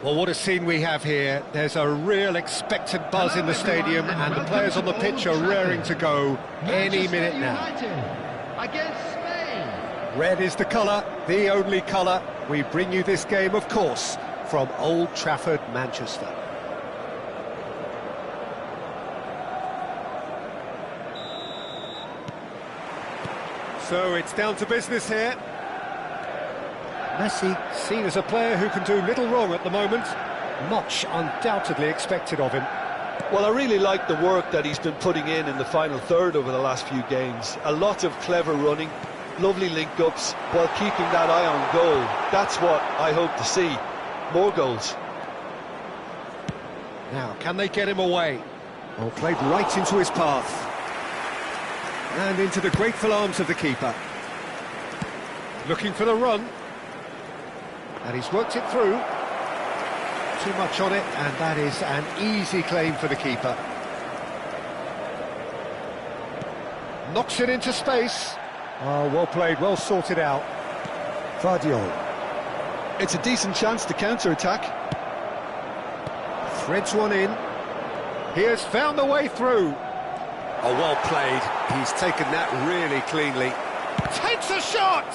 Well, what a scene we have here. There's a real expectant buzz in the stadium, and the players on the pitch are raring to go any minute now. Against Spain. Red is the colour, the only colour. We bring you this game, of course, from Old Trafford, Manchester. So it's down to business here. Messi, seen as a player who can do little wrong at the moment. Much undoubtedly expected of him. Well, I really like the work that he's been putting in the final third over the last few games. A lot of clever running, lovely link-ups, while keeping that eye on goal. That's what I hope to see. More goals. Now, can they get him away? Oh, played right into his path. And into the grateful arms of the keeper. Looking for the run. And he's worked it through. Too much on it, and that is an easy claim for the keeper. Knocks it into space. Oh, well played, well sorted out. Vardiol. It's a decent chance to counter-attack. Threads one in. He has found the way through. Oh, well played. He's taken that really cleanly. Takes a shot!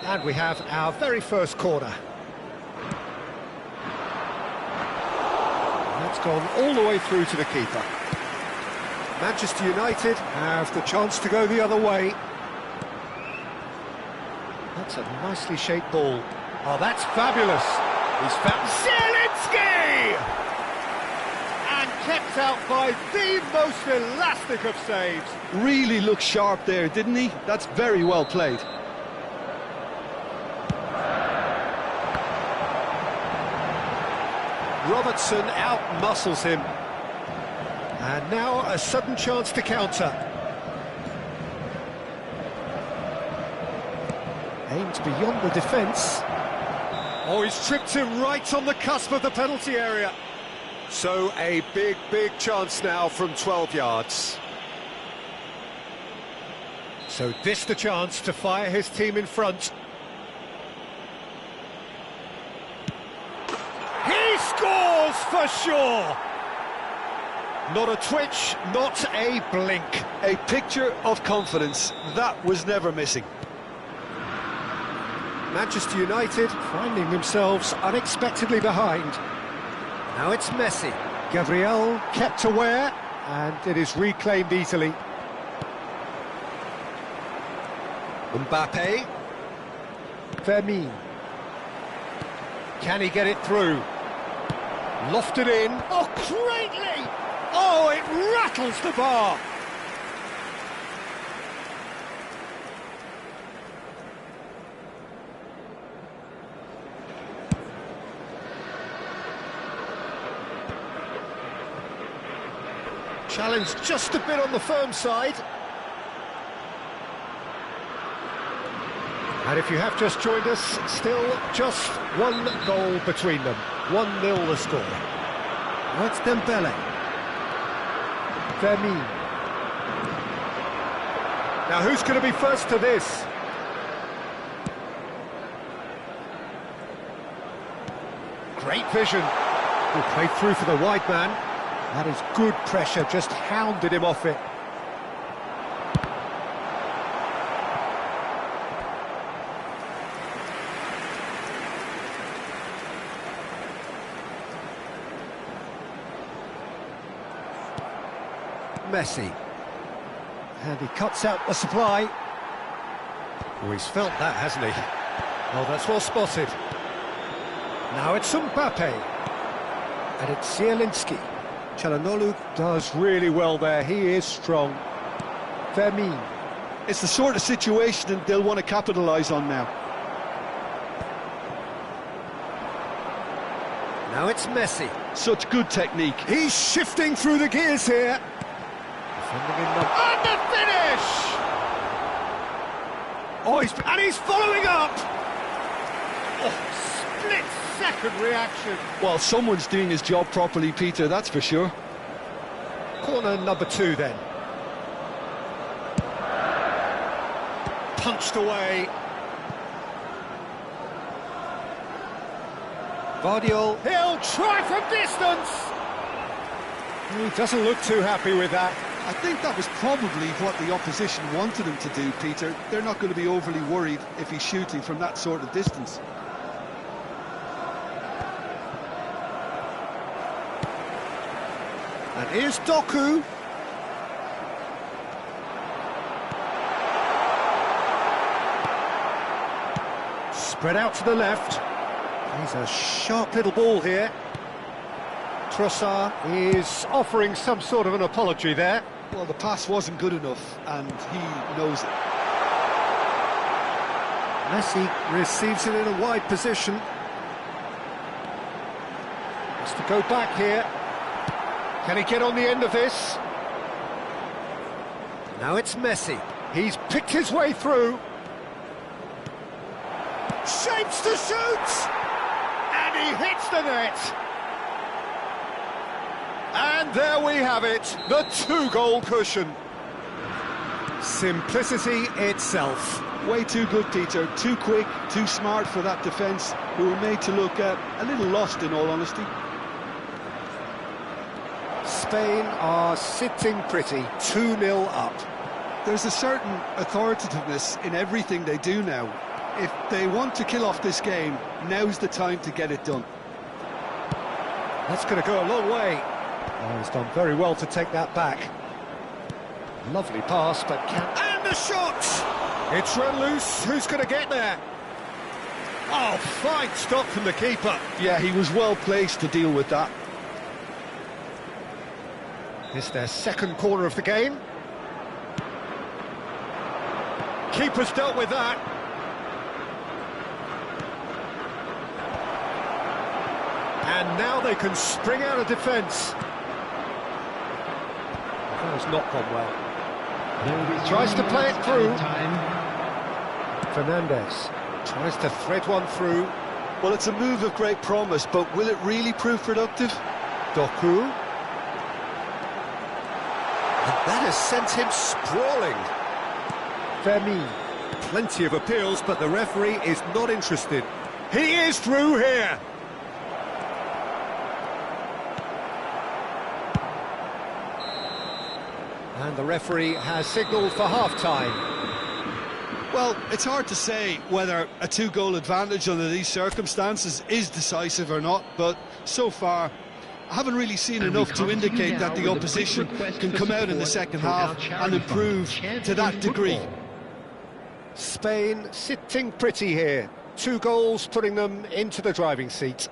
And we have our very first corner. That's gone all the way through to the keeper. Manchester United have the chance to go the other way. That's a nicely shaped ball. Oh, that's fabulous. He's found Zielinski! And kept out by the most elastic of saves. Really looked sharp there, didn't he? That's very well played. Robertson out-muscles him. And now a sudden chance to counter. Aimed beyond the defence. Oh, he's tripped him right on the cusp of the penalty area. So a big, big chance now from 12 yards. So this the chance to fire his team in front. He scores for sure! Not a twitch, not a blink. A picture of confidence. That was never missing. Manchester United finding themselves unexpectedly behind. Now it's Messi. Gabriel kept aware, and it is reclaimed easily. Mbappe. Fermin. Can he get it through? Lofted in. Oh, greatly! Oh, it rattles the bar. Challenge just a bit on the firm side. And if you have just joined us, still just one goal between them. 1-0 the score. Now it's Dembele. Fermin. Now who's going to be first to this? Great vision. Good play through for the wide man. That is good pressure, just hounded him off it. Messi. And he cuts out the supply. Oh, he's felt that, hasn't he? Oh, that's well spotted. Now it's Mbappe. And it's Zielinski. Çalhanoğlu does really well there, he is strong. Fermin. It's the sort of situation that they'll want to capitalise on now. Now it's Messi. Such good technique. He's shifting through the gears here. And the finish! Oh, he's following up! Oh, split-second reaction. Well, someone's doing his job properly, Peter, that's for sure. Corner number 2 then. Punched away. Vardiol. He'll try from distance! He doesn't look too happy with that. I think that was probably what the opposition wanted him to do, Peter. They're not going to be overly worried if he's shooting from that sort of distance. And here's Doku. Spread out to the left. He's a sharp little ball here. Trossard is offering some sort of an apology there. Well, the pass wasn't good enough, and he knows it. Messi receives it in a wide position. Has to go back here. Can he get on the end of this? Now it's Messi. He's picked his way through. Shapes to shoot! And he hits the net! And there we have it, the two-goal cushion. Simplicity itself. Way too good, Peter. Too quick, too smart for that defence, who were made to look a little lost, in all honesty. Spain are sitting pretty, 2-0 up. There's a certain authoritativeness in everything they do now. If they want to kill off this game, now's the time to get it done. That's going to go a long way. Oh, he's done very well to take that back. Lovely pass, but can... And the shot! It's run loose. Who's going to get there? Oh, fine stop from the keeper. Yeah, he was well placed to deal with that. It's their second corner of the game. Keeper's dealt with that. And now they can spring out of defence. That has not gone well. Tries to play it through. Fernandez tries to thread one through. Well, it's a move of great promise, but will it really prove productive? Doku. And that has sent him sprawling. Femi. Plenty of appeals, but the referee is not interested. He is through here. And the referee has signalled for half-time. Well, it's hard to say whether a two-goal advantage under these circumstances is decisive or not, but so far I haven't really seen enough to indicate that the opposition can come out in the second half and improve to that degree. Spain sitting pretty here. 2 goals putting them into the driving seat.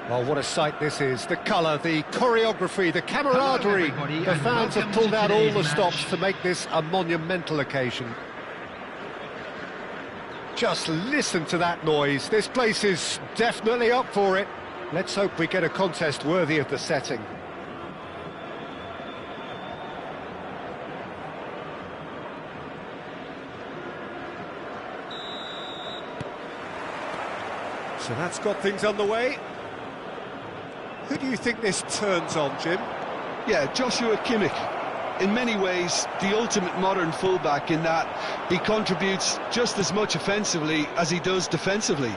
Well, what a sight this is. The colour, the choreography, the camaraderie. everybody, The and fans have welcome pulled to out all the today's stops match. to make this a monumental occasion. Just listen to that noise. This place is definitely up for it. Let's hope we get a contest worthy of the setting. So that's got things underway. Who do you think this turns on, Jim? Yeah, Joshua Kimmich. In many ways, the ultimate modern fullback in that he contributes just as much offensively as he does defensively.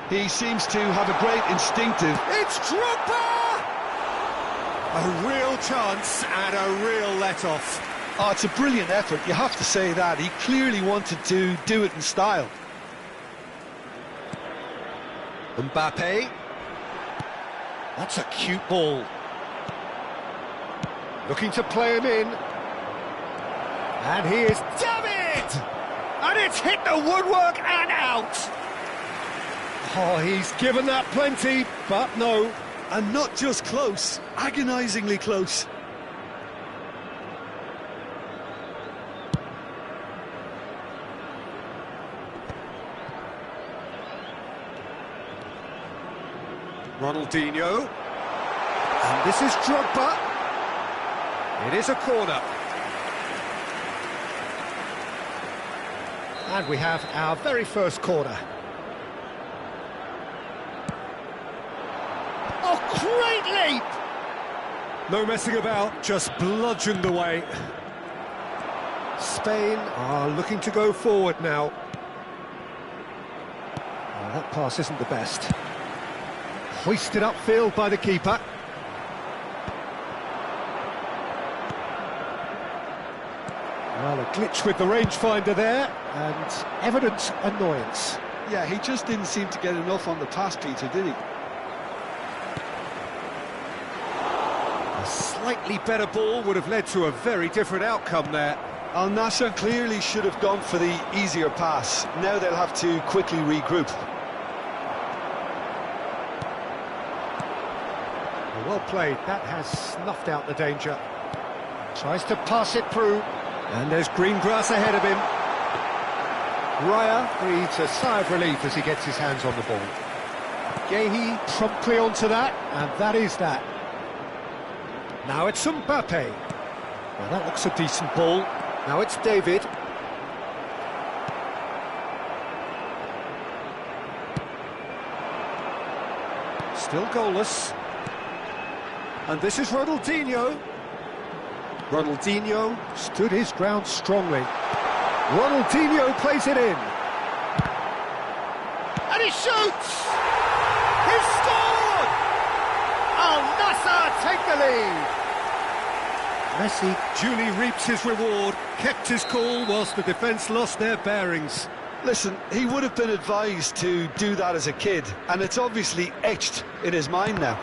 He seems to have a great instinctive... It's Drogba! A real chance and a real let-off. Oh, it's a brilliant effort, you have to say that. He clearly wanted to do it in style. Mbappe. That's a cute ball. Looking to play him in. And he is David! And it's hit the woodwork and out. Oh, he's given that plenty, but no. And not just close, agonisingly close. Ronaldinho. And this is Drogba. It is a corner. And we have our very first corner. Oh, great leap! No messing about, just bludgeoned away. Spain are looking to go forward now. Oh, that pass isn't the best. Hoisted upfield by the keeper. Well, a glitch with the rangefinder there, and evident annoyance. Yeah, he just didn't seem to get enough on the pass, Peter, did he? A slightly better ball would have led to a very different outcome there. Al Nassr clearly should have gone for the easier pass. Now they'll have to quickly regroup. Well played, that has snuffed out the danger. Tries to pass it through, and there's green grass ahead of him. Raya breathes a sigh of relief as he gets his hands on the ball. Gehi promptly onto that, and that is that. Now it's Mbappe. Well, that looks a decent ball. Now it's David. Still goalless. And this is Ronaldinho. Ronaldinho stood his ground strongly. Ronaldinho plays it in. And he shoots! He's scored! Al Nassr take the lead. Messi duly reaps his reward, kept his cool whilst the defence lost their bearings. Listen, he would have been advised to do that as a kid, and it's obviously etched in his mind now.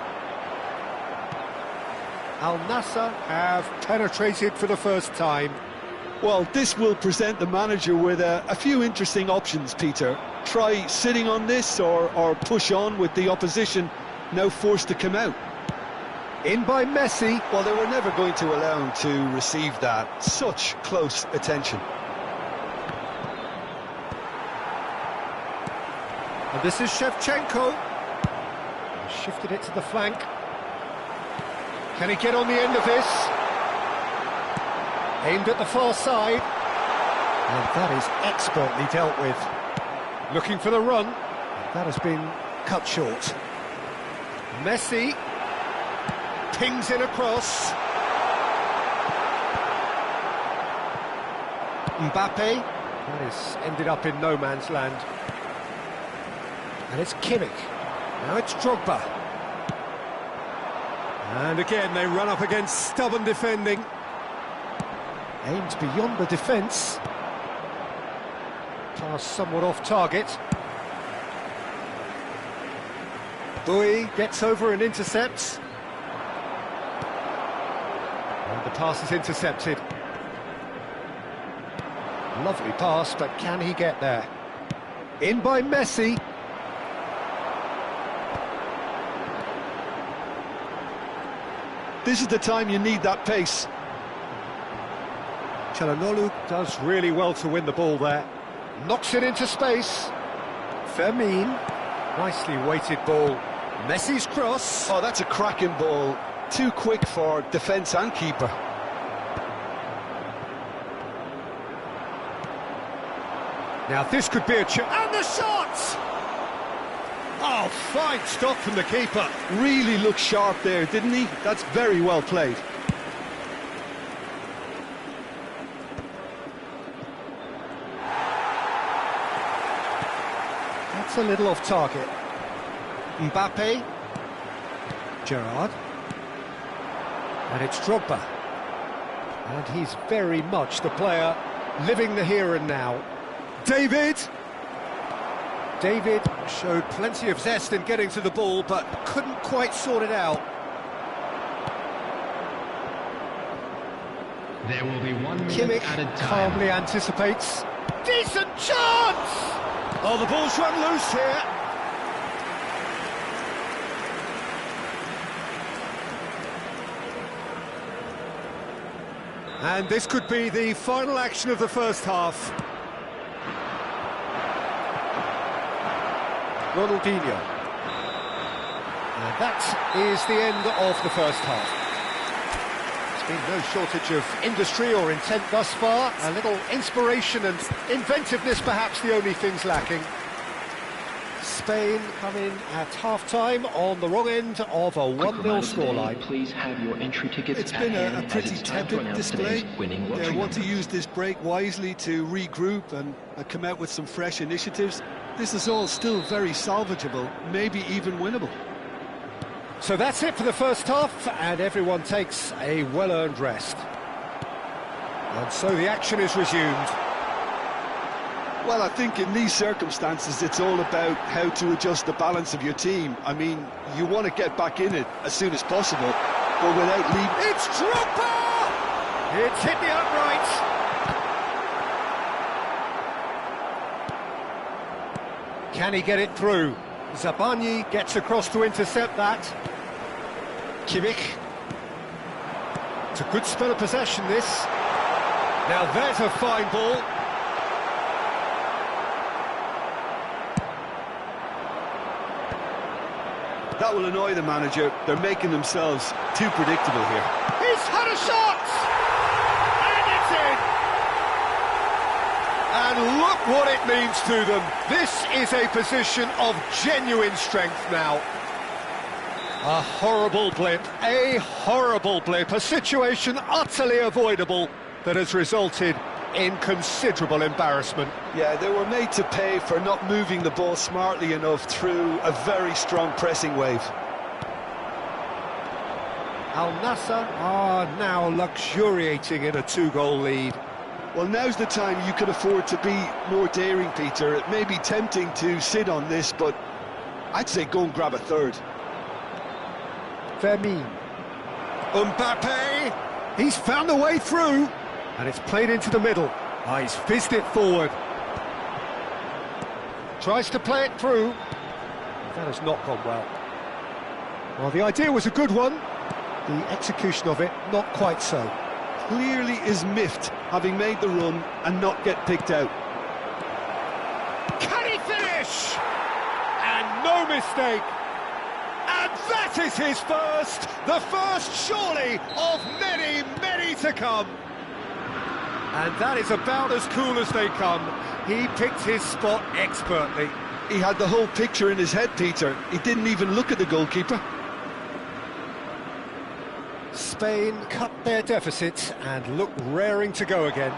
Al Nassr have penetrated for the first time. Well, this will present the manager with a few interesting options, Peter. Try sitting on this or push on with the opposition now forced to come out. In by Messi. Well, they were never going to allow him to receive that. Such close attention. And this is Shevchenko. Shifted it to the flank. Can he get on the end of this? Aimed at the far side. And that is expertly dealt with. Looking for the run. That has been cut short. Messi pings in across. Mbappe. That is ended up in no man's land. And it's Kimmich. Now it's Drogba. And again, they run up against stubborn defending. Aims beyond the defence. Pass somewhat off target. Bowie gets over and intercepts. And the pass is intercepted. Lovely pass, but can he get there? In by Messi. This is the time you need that pace. Çalhanoğlu does really well to win the ball there. Knocks it into space. Fermin. Nicely weighted ball. Messi's cross. Oh, that's a cracking ball. Too quick for defence and keeper. Now this could be a chance. And the shot! Oh, fine stop from the keeper. Really looked sharp there, didn't he? That's very well played. That's a little off target. Mbappe. Gerrard. And it's Drogba. And he's very much the player living the here and now. David showed plenty of zest in getting to the ball, but couldn't quite sort it out. There will be 1 minute Kimmich added time. calmly anticipates. Decent chance! Oh, the ball's run loose here. And this could be the final action of the first half. Ronaldinho. And that is the end of the first half. There's been no shortage of industry or intent thus far. A little inspiration and inventiveness, perhaps the only things lacking. Spain come in at half-time on the wrong end of a 1-0 scoreline. Please have your entry tickets. It's been a pretty tepid display. They want to use this break wisely to regroup and come out with some fresh initiatives. This is all still very salvageable, maybe even winnable. So that's it for the first half, and everyone takes a well-earned rest. And so the action is resumed. Well, I think in these circumstances, it's all about how to adjust the balance of your team. I mean, you want to get back in it as soon as possible, but without leaving... It's Drogba! It's hit the uprights. Can he get it through? Zabani gets across to intercept that. Kimmich. It's a good spell of possession, this. Now there's a fine ball. That will annoy the manager. They're making themselves too predictable here. He's had a shot! And it's in! And look what it means to them. This is a position of genuine strength now. A horrible blip, a situation utterly avoidable that has resulted in considerable embarrassment. Yeah, they were made to pay for not moving the ball smartly enough through a very strong pressing wave. Al Nassr are now luxuriating in a 2-goal lead. Well, now's the time you can afford to be more daring, Peter. It may be tempting to sit on this, but I'd say go and grab a third. Fermin. Mbappe! He's found a way through! And it's played into the middle. Ah, he's fizzed it forward. Tries to play it through. That has not gone well. Well, the idea was a good one. The execution of it, not quite so. Clearly is miffed, having made the run and not get picked out. Can he finish? And no mistake. And that is his first. The first, surely, of many, many to come. And that is about as cool as they come. He picked his spot expertly. He had the whole picture in his head, Peter. He didn't even look at the goalkeeper. Spain cut their deficit and look raring to go again.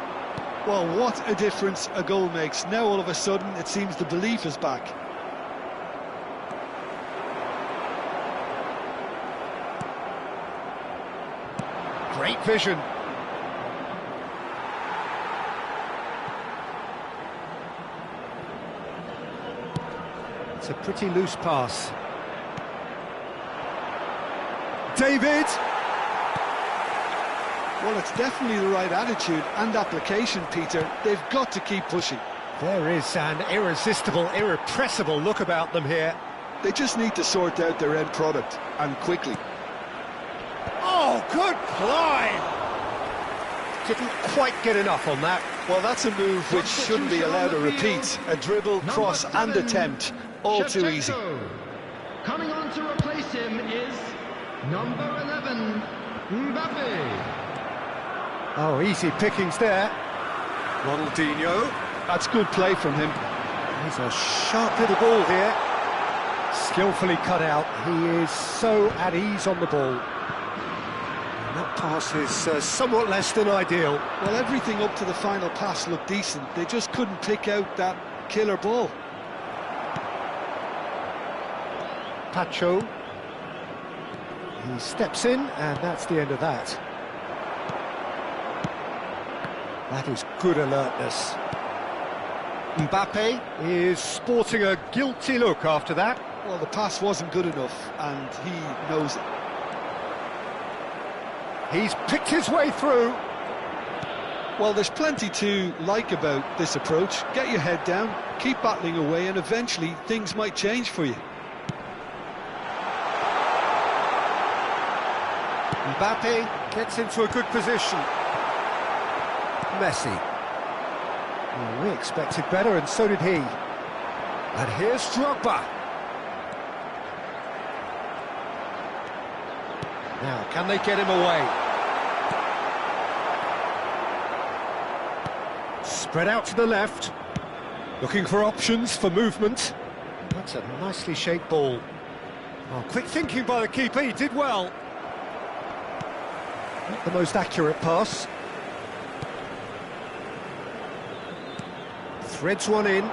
Well, what a difference a goal makes. Now all of a sudden it seems the belief is back. Great vision. It's a pretty loose pass. David! Well, it's definitely the right attitude and application, Peter. They've got to keep pushing. There is an irresistible, irrepressible look about them here. They just need to sort out their end product, and quickly. Oh, Oh, good ply! Didn't quite get enough on that. Well, that's a move which shouldn't be allowed to repeat. A dribble, cross and attempt, all too easy. Coming on to replace him is number 11, Mbappe. Oh, easy pickings there. Ronaldinho. That's good play from him. He's a sharp little ball here. Skillfully cut out. He is so at ease on the ball. And that pass is somewhat less than ideal. Well, everything up to the final pass looked decent. They just couldn't pick out that killer ball. Pacho. He steps in, and that's the end of that. That is good alertness. Mbappe is sporting a guilty look after that. Well, the pass wasn't good enough, and he knows it. He's picked his way through. Well, there's plenty to like about this approach. Get your head down, keep battling away, and eventually things might change for you. Mbappe gets into a good position. Messi. Well, we expected better, and so did he. And here's Drogba. Now, can they get him away? Spread out to the left. Looking for options for movement. That's a nicely shaped ball. Oh, quick thinking by the keeper, he did well. Not the most accurate pass. Threads one in.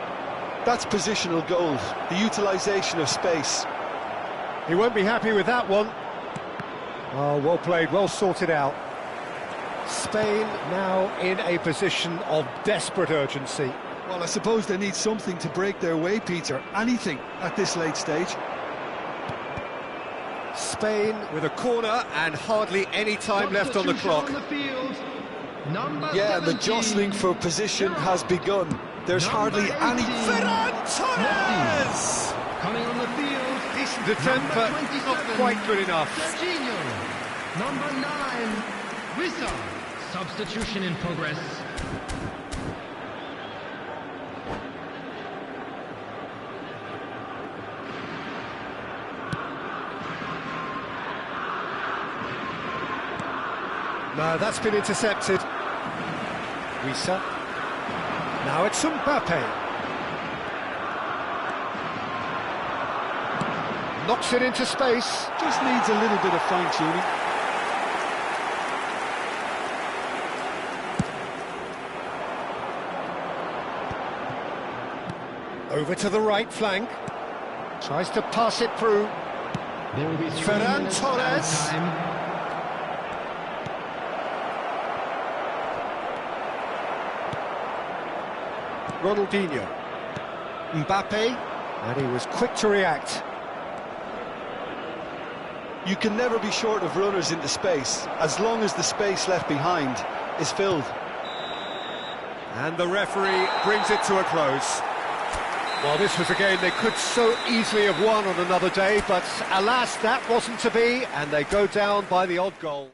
That's positional gold, the utilisation of space. He won't be happy with that one. Oh, well played, well sorted out. Spain now in a position of desperate urgency. Well, I suppose they need something to break their way, Peter. Anything at this late stage. Spain with a corner and hardly any time left on the clock. Yeah, the jostling for position has begun. There's hardly any... Ferran Torres! Coming on the field, Decent attempt, but not quite good enough. Serginho. Number 9, Wissa. Substitution in progress. No, that's been intercepted. Wissa. Now it's Mbappe. Knocks it into space. Just needs a little bit of fine-tuning. Over to the right flank. Tries to pass it through. There will be Ferran Torres. Ronaldinho. Mbappe. And he was quick to react. You can never be short of runners into space, as long as the space left behind is filled. And the referee brings it to a close. Well, this was a game they could so easily have won on another day, but alas, that wasn't to be, and they go down by the odd goal.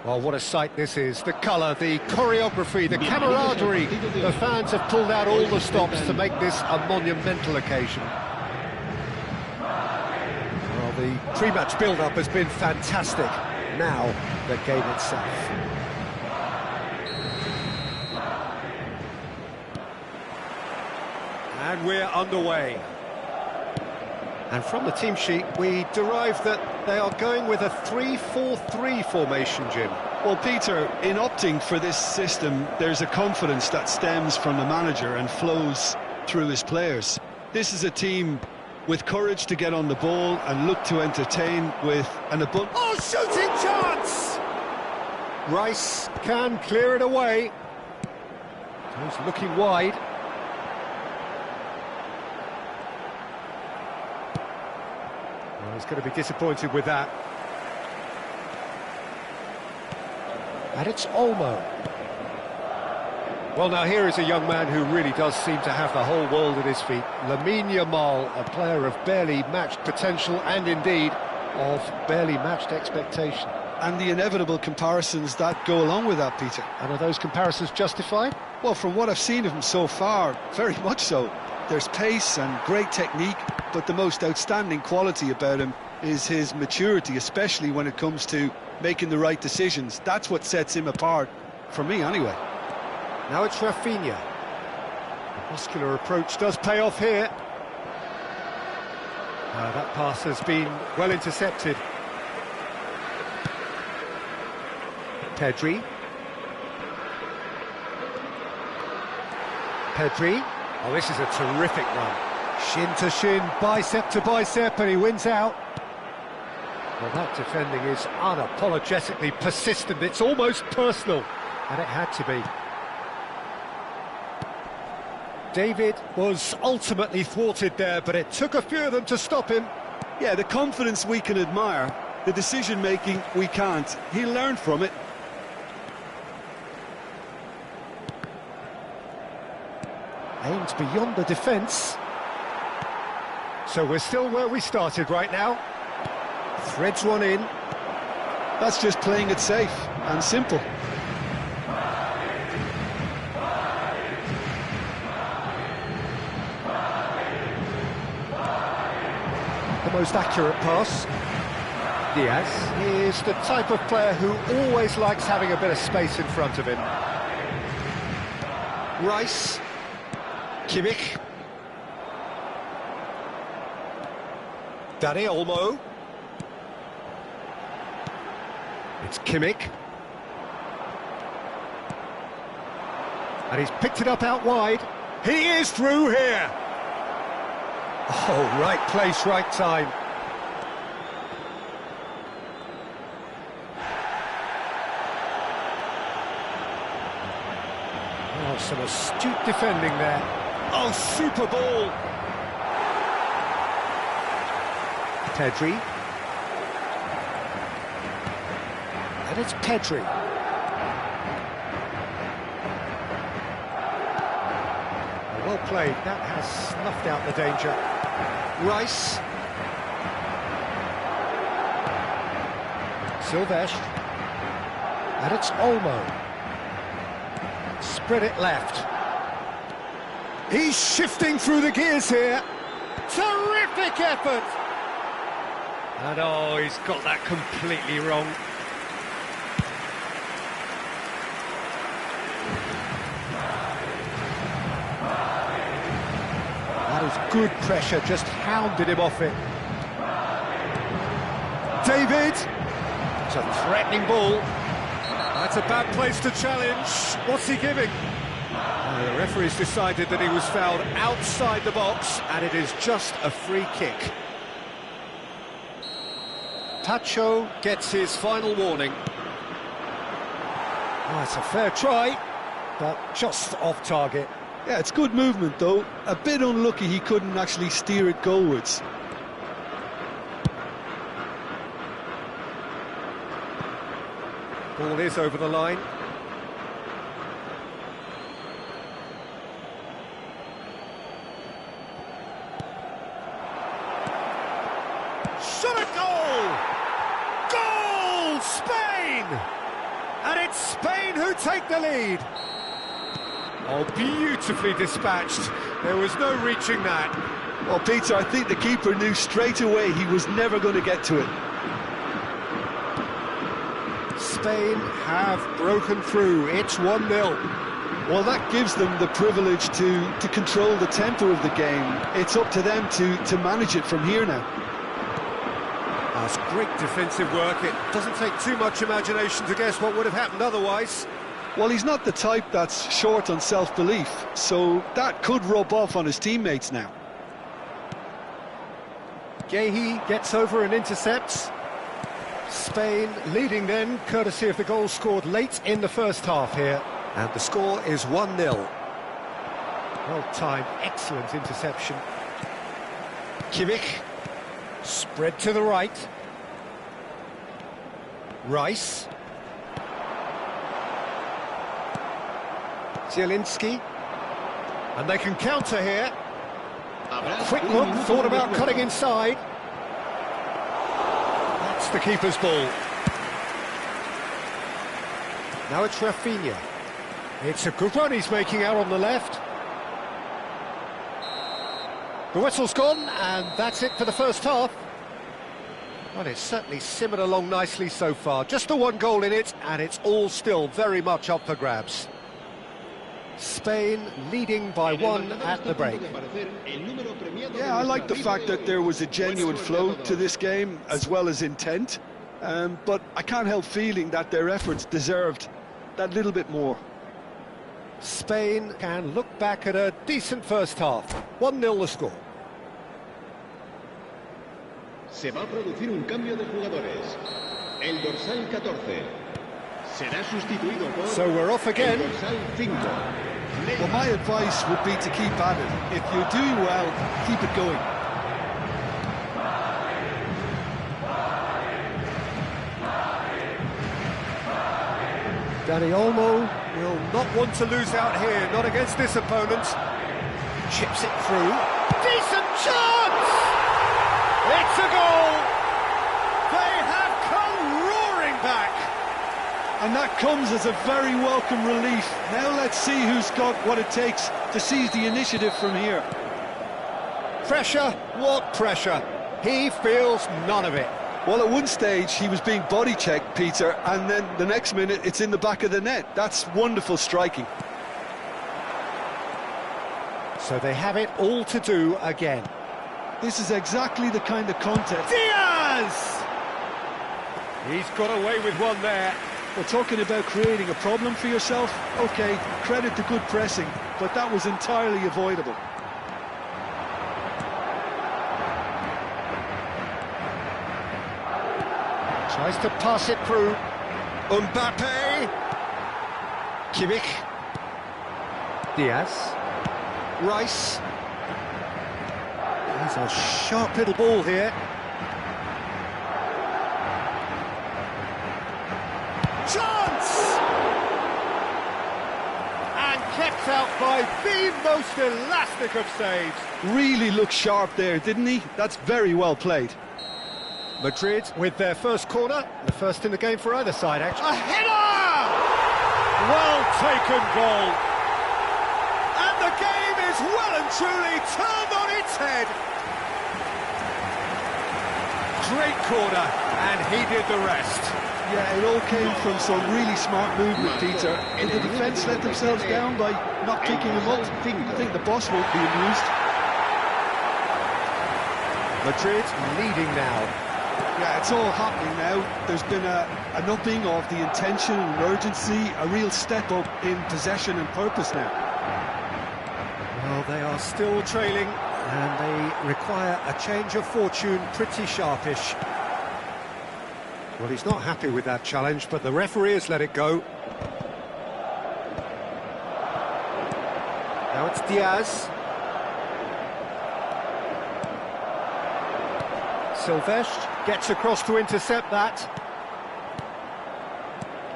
Well, what a sight this is. The colour, the choreography, the camaraderie. The fans have pulled out all the stops to make this a monumental occasion. Well, the pre-match build-up has been fantastic. Now, the game itself. And we're underway. And from the team sheet, we derive that they are going with a 3-4-3 formation, Jim. Well, Peter, in opting for this system, there's a confidence that stems from the manager and flows through his players. This is a team with courage to get on the ball and look to entertain with an abundance. Oh, shooting chance! Rice can clear it away. He's looking wide. Well, he's going to be disappointed with that. And it's Olmo. Well, now here is a young man who really does seem to have the whole world at his feet. Lamine Yamal, a player of barely matched potential and indeed of barely matched expectation. And the inevitable comparisons that go along with that, Peter. And are those comparisons justified? Well, from what I've seen of him so far, very much so. There's pace and great technique, but the most outstanding quality about him is his maturity, especially when it comes to making the right decisions. That's what sets him apart, for me anyway. Now it's Rafinha. The muscular approach does pay off here. That pass has been well intercepted. Pedri. Oh, this is a terrific run. Shin to shin, bicep to bicep, and he wins out. Well, that defending is unapologetically persistent. It's almost personal, and it had to be. David was ultimately thwarted there, but it took a few of them to stop him. Yeah, the confidence we can admire, the decision-making we can't. He learned from it. Aims beyond the defence. So we're still where we started right now. Threads one in. That's just playing it safe and simple. The most accurate pass. Diaz is the type of player who always likes having a bit of space in front of him. Rice. Kimmich. Dani Olmo. It's Kimmich. And he's picked it up out wide. He is through here. Oh, right place, right time. Oh, some astute defending there. Oh, super ball. Pedri. And it's Pedri. Well played, that has snuffed out the danger. Rice. Silvestre. And it's Olmo. Spread it left. He's shifting through the gears here. Terrific effort! And oh, he's got that completely wrong. That is good pressure, just hounded him off it. David! It's a threatening ball. That's a bad place to challenge. What's he giving? The referee's decided that he was fouled outside the box, and it is just a free kick. Pacho gets his final warning. Oh, it's a fair try, but just off target. Yeah, it's good movement though. A bit unlucky he couldn't actually steer it goalwards. Ball is over the line. Shot a goal! Goal! Spain! And it's Spain who take the lead. Oh, beautifully dispatched. There was no reaching that. Well, Peter, I think the keeper knew straight away he was never going to get to it. Spain have broken through. It's 1-0. Well, that gives them the privilege to control the tempo of the game. It's up to them to manage it from here now. That's great defensive work. It doesn't take too much imagination to guess what would have happened otherwise. Well, he's not the type that's short on self-belief, so that could rub off on his teammates now. Gehi gets over and intercepts. Spain leading then, courtesy of the goal scored late in the first half here. And the score is 1-0. Well-timed, excellent interception. Kimmich, spread to the right. Rice. Zielinski. And they can counter here. Quick look, thought about cutting inside. That's the keeper's ball. Now it's Rafinha. It's a good run he's making out on the left. The whistle's gone, and that's it for the first half. Well, it's certainly simmered along nicely so far. Just the one goal in it, and it's all still very much up for grabs. Spain leading by 1 at the break. Yeah, I like the fact that there was a genuine flow to this game, as well as intent. But I can't help feeling that their efforts deserved that little bit more. Spain can look back at a decent first half. 1-0 the score. Se va a producir un cambio de jugadores. El dorsal 14 será sustituido por So we're off again. el dorsal 5. Well, my advice would be to keep at it. If you're doing well, keep it going. Dani Olmo will not want to lose out here, not against this opponent. Chips it through. Decent chance! It's a goal! They have come roaring back! And that comes as a very welcome relief. Now let's see who's got what it takes to seize the initiative from here. Pressure? What pressure? He feels none of it. Well, at one stage he was being body-checked, Peter, and then the next minute it's in the back of the net. That's wonderful striking. So they have it all to do again. This is exactly the kind of contest. Diaz! He's got away with one there. We're talking about creating a problem for yourself. OK, credit to good pressing, but that was entirely avoidable. Tries to pass it through. Mbappe. Kimmich. Diaz. Rice. He's a sharp little ball here. Chance! And kept out by the most elastic of saves. Really looked sharp there, didn't he? That's very well played. Madrid with their first corner, the first in the game for either side, actually. A header! Well taken goal. And the game is well and truly turned on its head. Great corner, and he did the rest. Yeah, it all came from some really smart movement, Peter. Did the defence let themselves down by not kicking him up? I think the boss won't be amused. Madrid leading now. Yeah, it's all happening now. There's been an upping of the intention and urgency, a real step up in possession and purpose now. Well, they are still trailing, and they require a change of fortune pretty sharpish. Well, he's not happy with that challenge, but the referee has let it go. Now it's Diaz. Silvestre gets across to intercept that.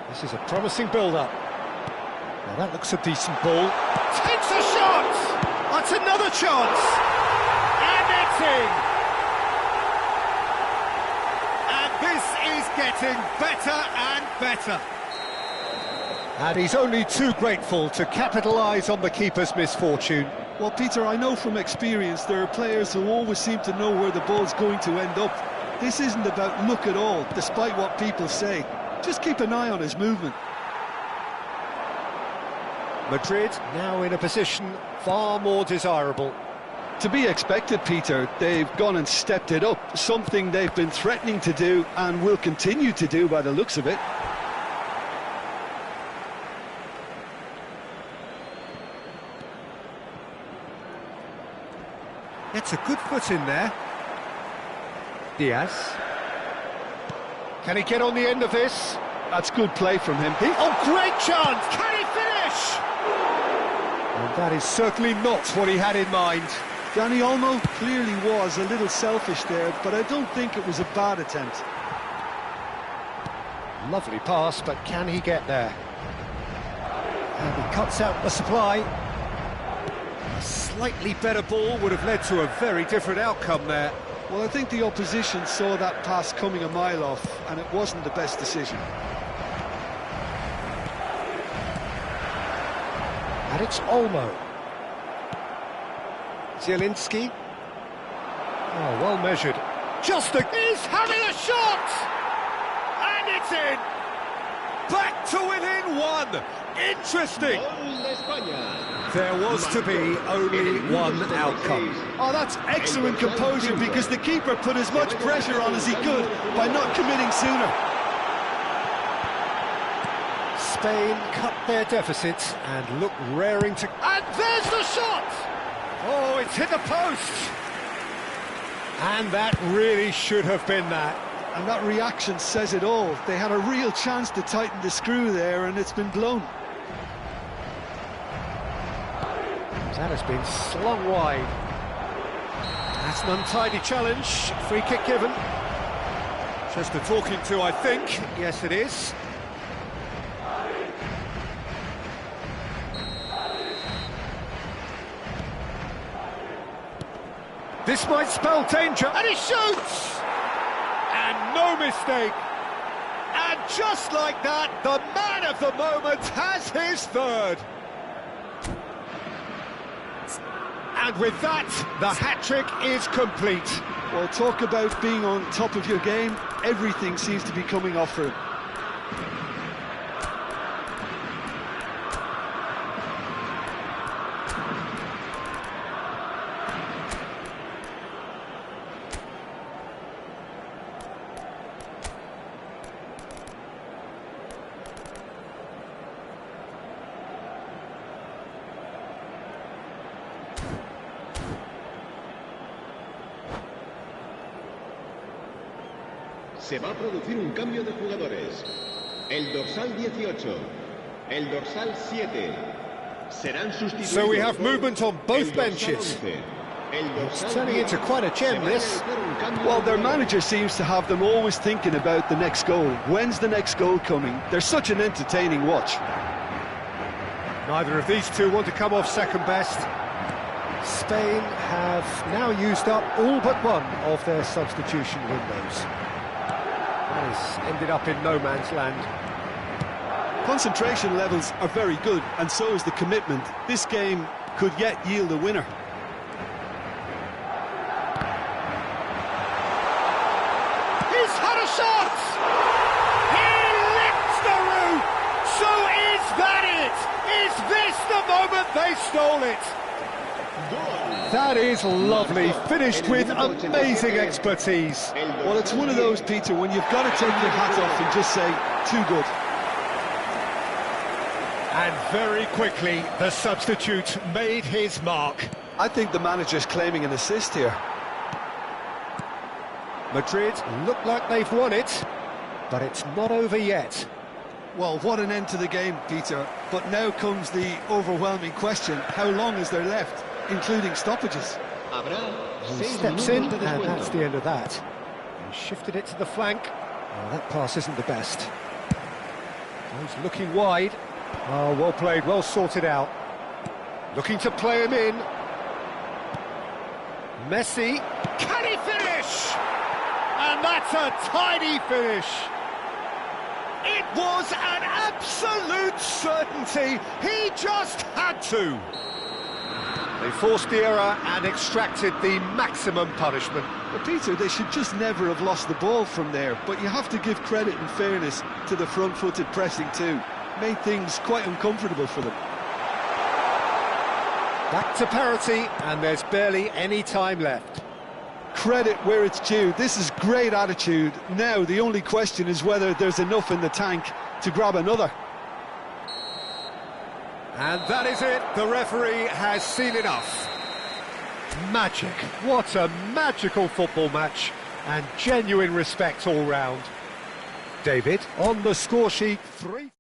This is a promising build-up. Well, that looks a decent ball. Takes a shot! That's another chance! And it's in! And this is getting better and better. And he's only too grateful to capitalise on the keeper's misfortune. Well, Peter, I know from experience there are players who always seem to know where the ball's going to end up. This isn't about luck at all, despite what people say. Just keep an eye on his movement. Madrid now in a position far more desirable. To be expected, Peter. They've gone and stepped it up, something they've been threatening to do and will continue to do by the looks of it. It's a good foot in there. Diaz. Can he get on the end of this? That's good play from him. Oh, great chance! Can he finish? And that is certainly not what he had in mind. Dani Olmo clearly was a little selfish there, but I don't think it was a bad attempt. Lovely pass, but can he get there? And he cuts out the supply. A slightly better ball would have led to a very different outcome there. Well, I think the opposition saw that pass coming a mile off, and it wasn't the best decision. And it's Olmo. Zielinski. Oh, well measured. He's having a shot! And it's in! Back to within one! Interesting! Gol de España. There was to be only one outcome. Oh, that's excellent composure, because the keeper put as much pressure on as he could by not committing sooner. Spain cut their deficit and look raring to... And there's the shot! Oh, it's hit the post! And that really should have been that. And that reaction says it all. They had a real chance to tighten the screw there, and it's been blown. That has been slung wide. That's an untidy challenge. Free kick given. Just a talking to, I think. Yes, it is. This might spell danger, and he shoots! And no mistake. And just like that, the man of the moment has his third. And with that, the hat-trick is complete. Well, talk about being on top of your game. Everything seems to be coming off for him. Se va a producir un cambio de jugadores. El dorsal 18, el dorsal 7 serán sustituidos. So we have por movement on both el dorsal benches. 11. El It's dorsal turning 10. into quite a gem, this. Se va a realizar un cambio Well, de their jugadores. manager seems to have them always thinking about the next goal. When's the next goal coming? They're such an entertaining watch. Neither of these two want to come off second best. Spain have now used up all but one of their substitution windows. That has ended up in no man's land. Concentration levels are very good, and so is the commitment. This game could yet yield a winner. He's had a shot! He lifts the roof! So is that it? Is this the moment they stole it? That is lovely, finished with amazing expertise. Well, it's one of those, Peter, when you've got to take your hat off and just say, too good. And very quickly, the substitute made his mark. I think the manager's claiming an assist here. Madrid look like they've won it, but it's not over yet. Well, what an end to the game, Peter. But now comes the overwhelming question, how long is there left, including stoppages? Habrá He 6 steps in, minutos de and descuento. that's the end of that. He shifted it to the flank. Oh, that pass isn't the best. He's looking wide. Oh, well played, well sorted out. Looking to play him in. Messi. Can he finish? And that's a tidy finish. It was an absolute certainty. He just had to. They forced the error and extracted the maximum punishment. But Peter, they should just never have lost the ball from there, but you have to give credit and fairness to the front-footed pressing too. Made things quite uncomfortable for them. Back to parity, and there's barely any time left. Credit where it's due. This is great attitude. Now the only question is whether there's enough in the tank to grab another. And that is it. The referee has seen enough. Magic. What a magical football match, and genuine respect all round. David, on the score sheet, 3.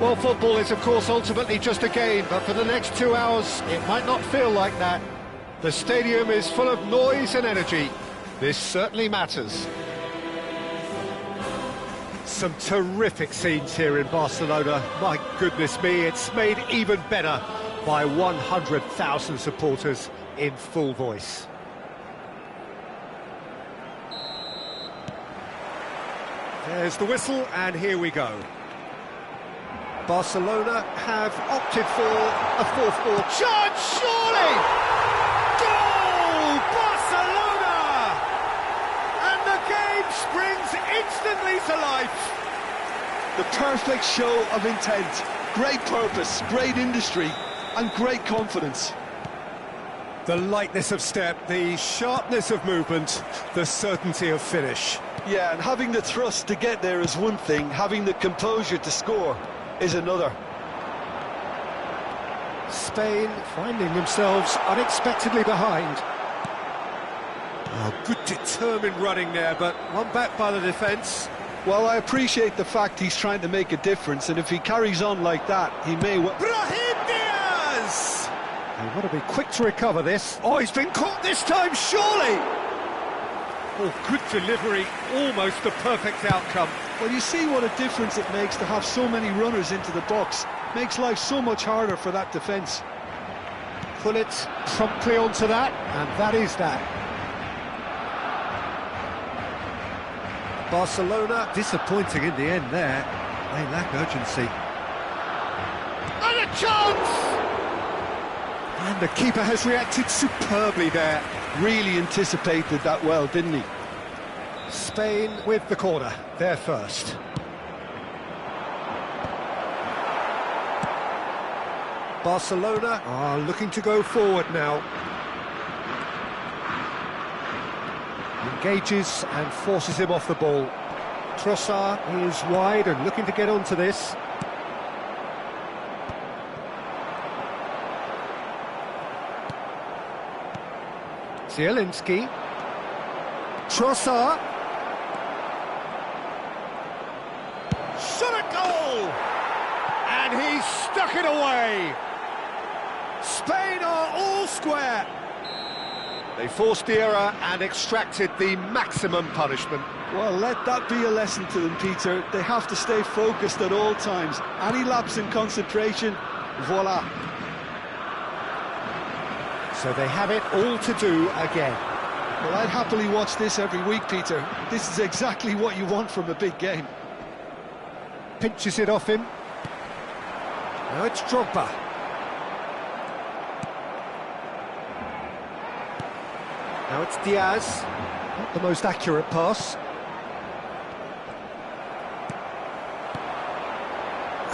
Well, football is, of course, ultimately just a game, but for the next 2 hours, it might not feel like that. The stadium is full of noise and energy. This certainly matters. Some terrific scenes here in Barcelona. My goodness me, it's made even better by 100,000 supporters in full voice. There's the whistle, and here we go. Barcelona have opted for a fourth ball. Charge, surely! Goal! Barcelona! And the game springs instantly to life. The perfect show of intent, great purpose, great industry, and great confidence. The lightness of step, the sharpness of movement, the certainty of finish. Yeah, and having the thrust to get there is one thing, having the composure to score is another. Spain finding themselves unexpectedly behind. Oh, good determined running there, but one back by the defence. Well, I appreciate the fact he's trying to make a difference, and if he carries on like that, he may well... Brahim Diaz! They want to be quick to recover this. Oh, he's been caught this time, surely! Oh, good delivery, almost the perfect outcome. Well, you see what a difference it makes to have so many runners into the box. Makes life so much harder for that defence. Pull it promptly onto that, and that is that. Barcelona disappointing in the end there. They lack urgency. And a chance! And the keeper has reacted superbly there. Really anticipated that well, didn't he? Spain with the corner, they're first. Barcelona are looking to go forward now. Engages and forces him off the ball. Trossard is wide and looking to get onto this. Zielinski. Trossard. Shot a goal! And he's stuck it away. Spain are all square. They forced the error and extracted the maximum punishment. Well, let that be a lesson to them, Peter. They have to stay focused at all times. Any lapse in concentration, voila. So they have it all to do again. Well, I'd happily watch this every week, Peter. This is exactly what you want from a big game. Pinches it off him. Now it's Drogba. Now it's Diaz. Not the most accurate pass.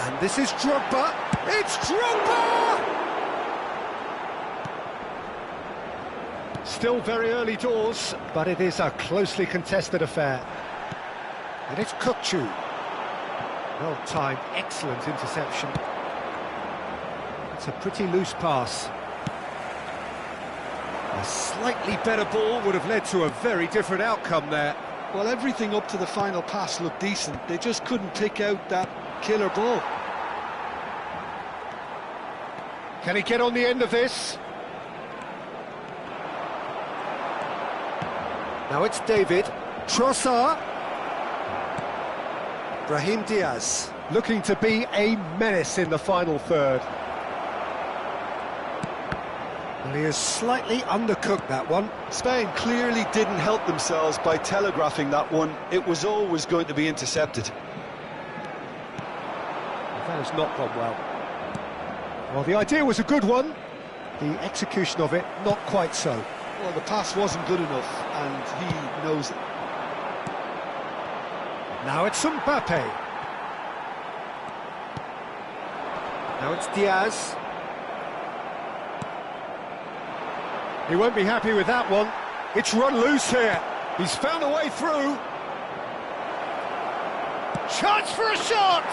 And this is Drogba. It's Drogba! Still very early doors, but it is a closely contested affair. And it's Kukçu. Well timed, excellent interception. It's a pretty loose pass. A slightly better ball would have led to a very different outcome there. Well, everything up to the final pass looked decent. They just couldn't pick out that killer ball. Can he get on the end of this? Now it's David. Trossard. Brahim Diaz, looking to be a menace in the final third. And he has slightly undercooked that one. Spain clearly didn't help themselves by telegraphing that one. It was always going to be intercepted. That has not gone well. Well, the idea was a good one. The execution of it, not quite so. Well, the pass wasn't good enough, and he knows it. Now it's Mbappe. Now it's Diaz. He won't be happy with that one. It's run loose here. He's found a way through. Chance for a shot!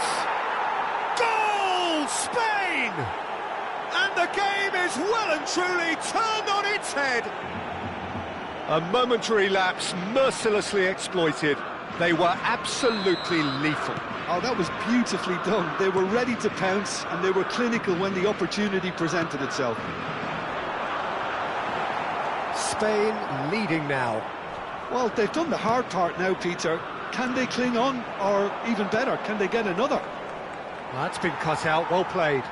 Goal! Spain! And the game is well and truly turned on its head. A momentary lapse mercilessly exploited. They were absolutely lethal. Oh, that was beautifully done. They were ready to pounce, and they were clinical when the opportunity presented itself. Spain leading now. Well, they've done the hard part now, Peter. Can they cling on, or even better, can they get another? Well, that's been cut out, well played.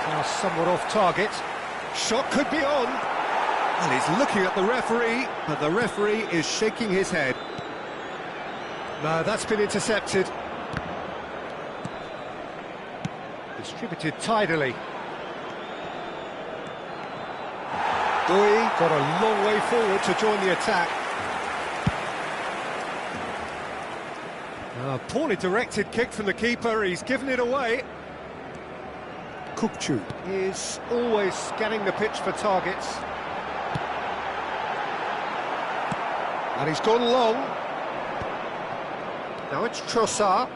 Now somewhat off target. Shot could be on. And he's looking at the referee, but the referee is shaking his head. No, that's been intercepted. Distributed tidily. Doi got a long way forward to join the attack. A poorly directed kick from the keeper, he's given it away. Kukçu is always scanning the pitch for targets. And he's gone long. Now it's Trossard.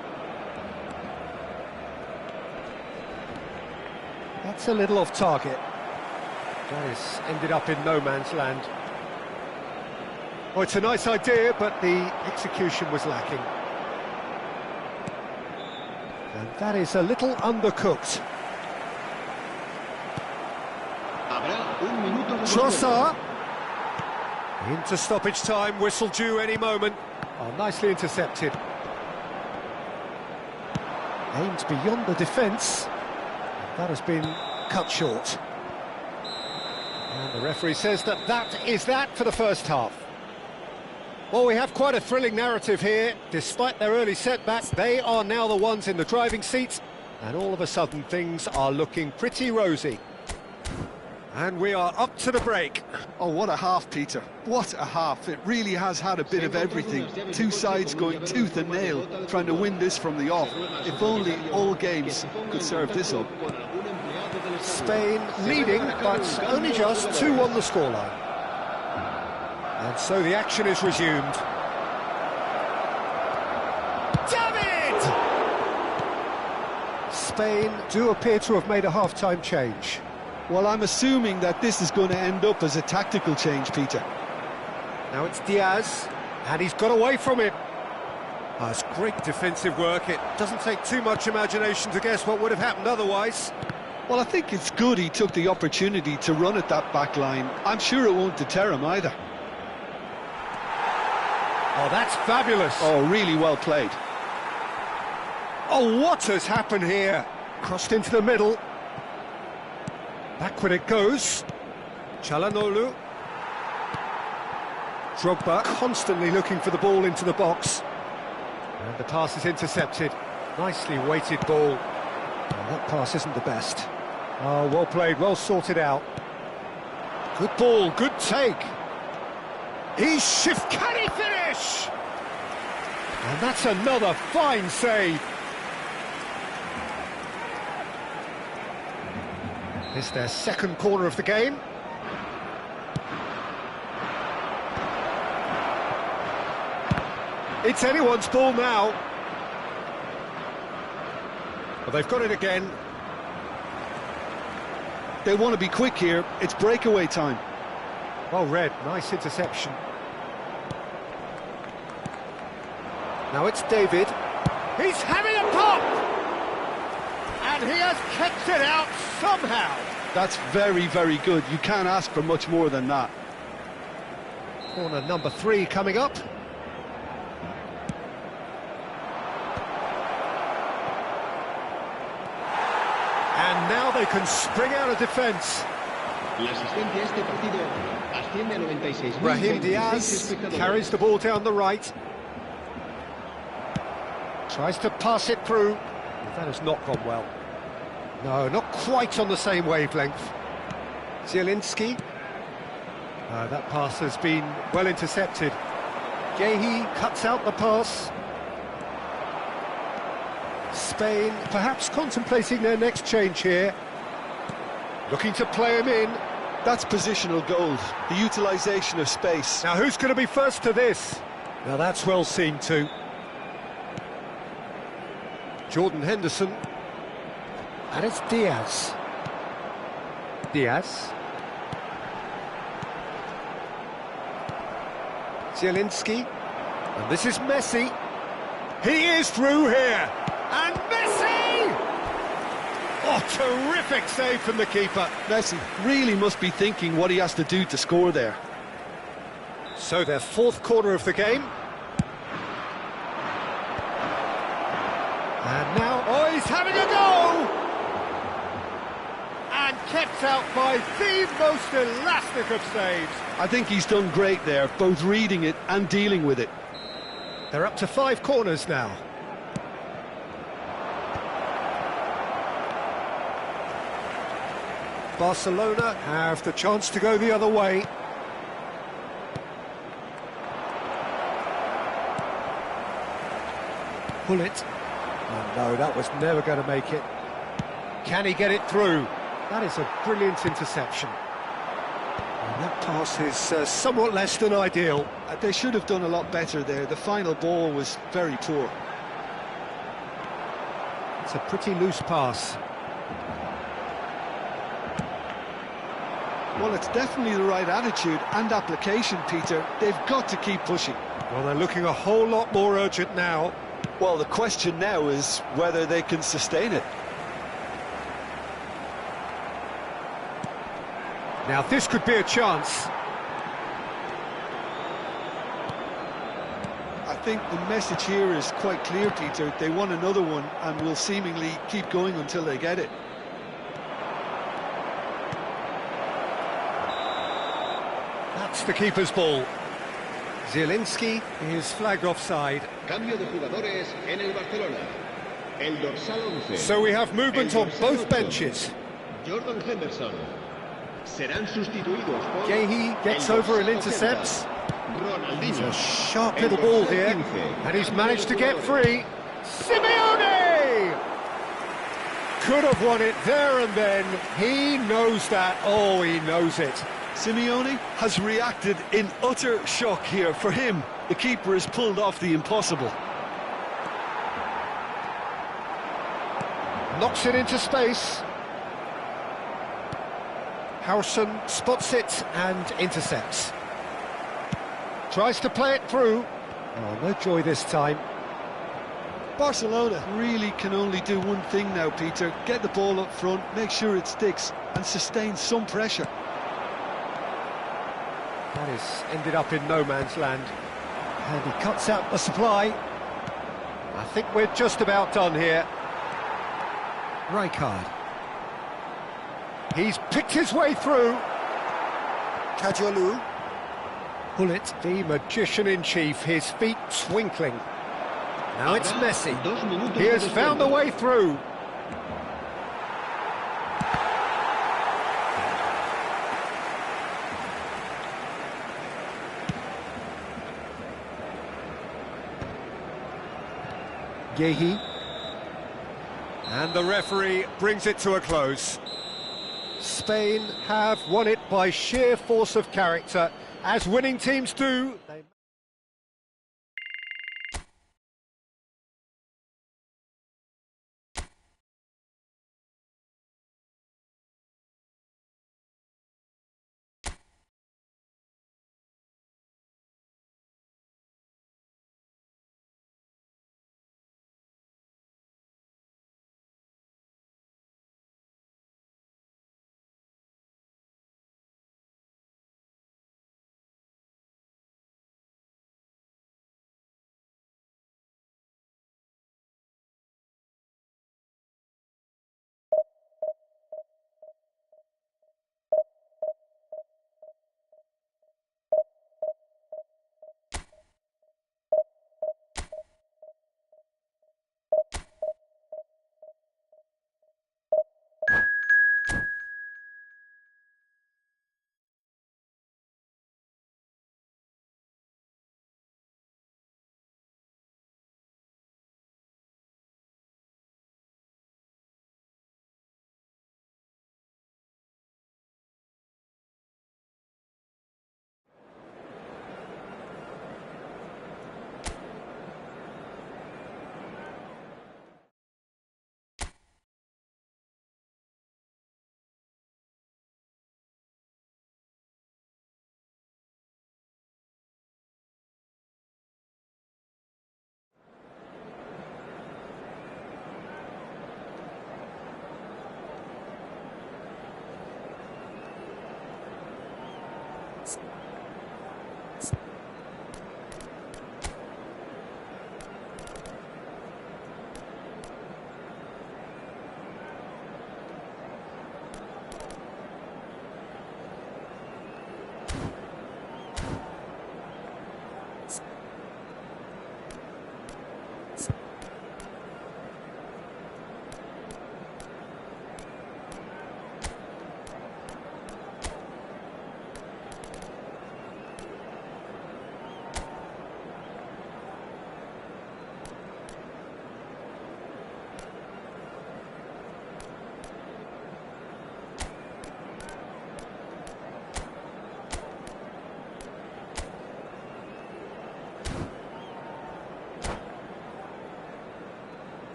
That's a little off target. That has ended up in no man's land. Well, it's a nice idea, but the execution was lacking. And that is a little undercooked. Trossard. Into stoppage time, whistle due any moment. Oh, nicely intercepted. Aimed beyond the defence. That has been cut short. And the referee says that is that for the first half. Well, we have quite a thrilling narrative here. Despite their early setbacks, they are now the ones in the driving seat, and all of a sudden things are looking pretty rosy. And we are up to the break. Oh, what a half, Peter. What a half. It really has had a bit of everything. Two sides going tooth and nail, trying to win this from the off. If only all games could serve this up. Spain leading, but only just 2 on the scoreline. And so the action is resumed. David! Spain do appear to have made a half-time change. Well, I'm assuming that this is going to end up as a tactical change, Peter. Now it's Diaz, and he's got away from it. Oh, it's great defensive work. It doesn't take too much imagination to guess what would have happened otherwise. Well, I think it's good he took the opportunity to run at that back line. I'm sure it won't deter him either. Oh, that's fabulous. Oh, really well played. Oh, what has happened here? Crossed into the middle. Backward it goes. Çalhanoğlu. Drogba constantly looking for the ball into the box. And the pass is intercepted. Nicely weighted ball. Oh, that pass isn't the best. Oh, well played, well sorted out. Good ball, good take. Can he finish? And that's another fine save. It's their second corner of the game. It's anyone's ball now. Well, they've got it again. They want to be quick here. It's breakaway time. Well read, nice interception. Now it's David. He's having a pop! And he has kept it out somehow. That's very, very good. You can't ask for much more than that. Corner number 3 coming up. And now they can spring out of defence. Brahim Diaz carries the ball down the right. Tries to pass it through. That has not gone well. No, not quite on the same wavelength. Zielinski. That pass has been well intercepted. Gehi cuts out the pass. Spain perhaps contemplating their next change here. Looking to play him in. That's positional gold, the utilisation of space. Now who's going to be first to this? Now that's well seen too. Jordan Henderson. And it's Diaz. Diaz. Zielinski. And this is Messi. He is through here. And Messi! Oh, terrific save from the keeper. Messi really must be thinking what he has to do to score there. So their 4th corner of the game. And now, oh, he's having a go! And kept out by the most elastic of saves. I think he's done great there, both reading it and dealing with it. They're up to 5 corners now. Barcelona have the chance to go the other way. Pull it. Oh, no, that was never going to make it. Can he get it through? That is a brilliant interception. And that pass is somewhat less than ideal. They should have done a lot better there. The final ball was very poor. It's a pretty loose pass. Well, it's definitely the right attitude and application, Peter. They've got to keep pushing. Well, they're looking a whole lot more urgent now. Well, the question now is whether they can sustain it. Now, this could be a chance. I think the message here is quite clear, Peter. They want another one and will seemingly keep going until they get it. That's the keeper's ball. Zielinski is flagged offside. Cambio de jugadores en el Barcelona. El dorsal 11. So we have movement El on dorsal both 8. benches. Jordan Henderson. Serán sustituidos por... Gehi gets el over and dorsal intercepts. 80. Ronaldinho. It's a sharp El little ball dorsal here. 15. And he's Cambio managed de to get jugadores. free. Simeone! Could have won it there and then. He knows that. Oh, he knows it. Simeone has reacted in utter shock here. For him, the keeper has pulled off the impossible. Knocks it into space. Harrison spots it and intercepts. Tries to play it through. Oh, no joy this time. Barcelona really can only do one thing now, Peter. Get the ball up front, make sure it sticks, and sustain some pressure. That has ended up in no man's land. And he cuts out the supply. I think we're just about done here. Rijkaard. He's picked his way through. Kajolu. Hullet, the magician-in-chief, his feet twinkling. Now it's Messi. He has found a way through. Gehi. And the referee brings it to a close. Spain have won it by sheer force of character, as winning teams do.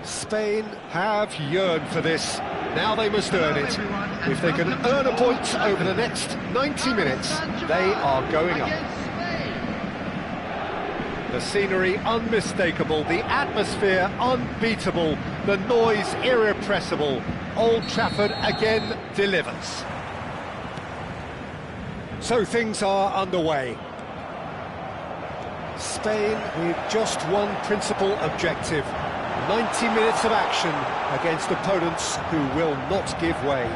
Spain have yearned for this. Now they must earn it. If they can earn a point over the next 90 minutes, they are going up. The scenery unmistakable, the atmosphere unbeatable, the noise irrepressible. Old Trafford again delivers. So things are underway. Spain with just one principal objective: 90 minutes of action against opponents who will not give way.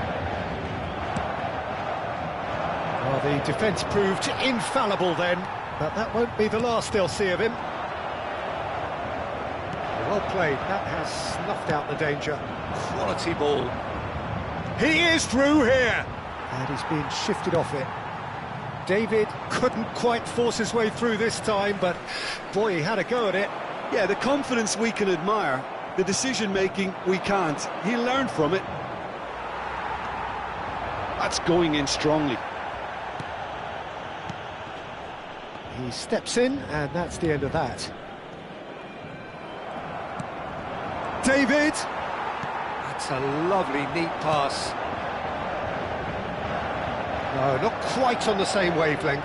Well, the defence proved infallible then, but that won't be the last they'll see of him. Well played, that has snuffed out the danger. Quality ball. He is through here! And he's being shifted off it. David couldn't quite force his way through this time, but boy, he had a go at it. Yeah, the confidence we can admire, the decision-making we can't. He'll learn from it. That's going in strongly. He steps in, and that's the end of that. David! That's a lovely, neat pass. No, not quite on the same wavelength.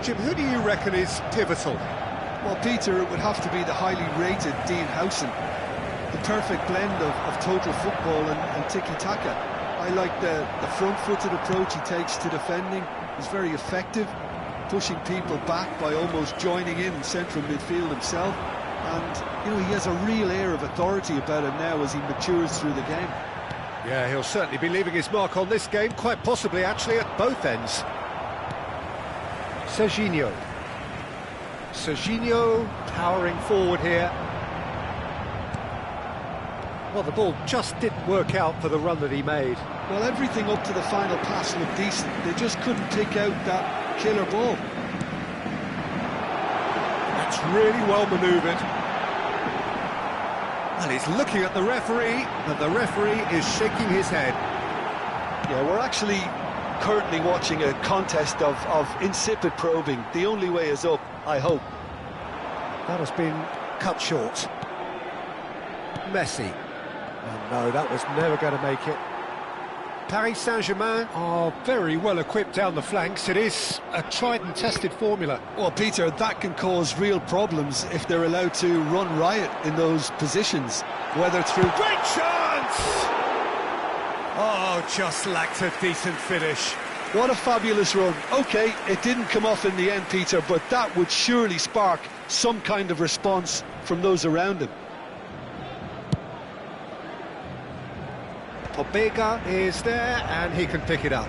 Jim, who do you reckon is pivotal? Well, Peter, it would have to be the highly rated Dean Howson. The perfect blend of total football and tiki-taka. I like the front-footed approach he takes to defending. He's very effective, pushing people back by almost joining in central midfield himself. And, you know, he has a real air of authority about him now as he matures through the game. Yeah, he'll certainly be leaving his mark on this game, quite possibly actually at both ends. Serginho. Serginho powering forward here. Well, the ball just didn't work out for the run that he made. Well, everything up to the final pass looked decent. They just couldn't pick out that killer ball. That's really well manoeuvred. Well, he's looking at the referee, but the referee is shaking his head. Yeah, we're actually currently watching a contest of insipid probing. The only way is up, I hope. That has been cut short. Messi. Oh no, that was never going to make it. Paris Saint-Germain are very well equipped down the flanks. It is a tried and tested formula. Well, Peter, that can cause real problems if they're allowed to run riot in those positions, whether through... Great chance! Oh, just lacked a decent finish. What a fabulous run. OK, it didn't come off in the end, Peter, but that would surely spark some kind of response from those around him. Pobega is there, and he can pick it up.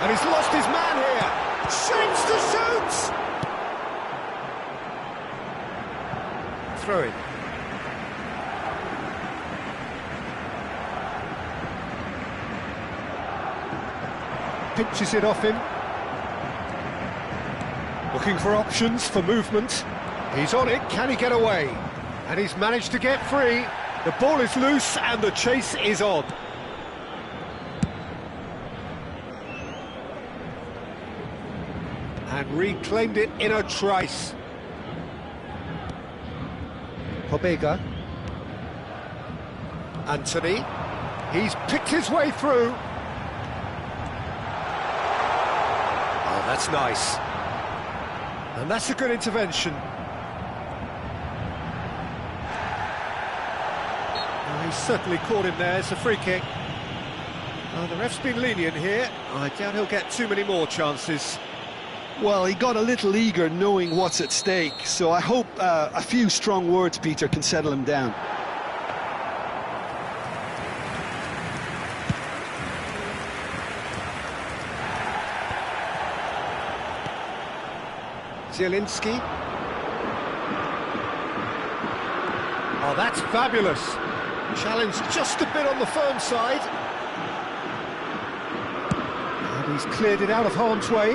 And he's lost his man here. Shapes to shoot! Throw it. Pinches it off him. Looking for options for movement. He's on it, can he get away? And he's managed to get free. The ball is loose and the chase is on. And reclaimed it in a trice. Pobega. Anthony. He's picked his way through. Oh, that's nice. And that's a good intervention. He's certainly caught him there. It's a free kick. The ref's been lenient here. I doubt he'll get too many more chances. Well, he got a little eager knowing what's at stake, so I hope a few strong words, Peter, can settle him down. Zielinski. Oh, that's fabulous. Challenge just a bit on the firm side. And he's cleared it out of harm's way.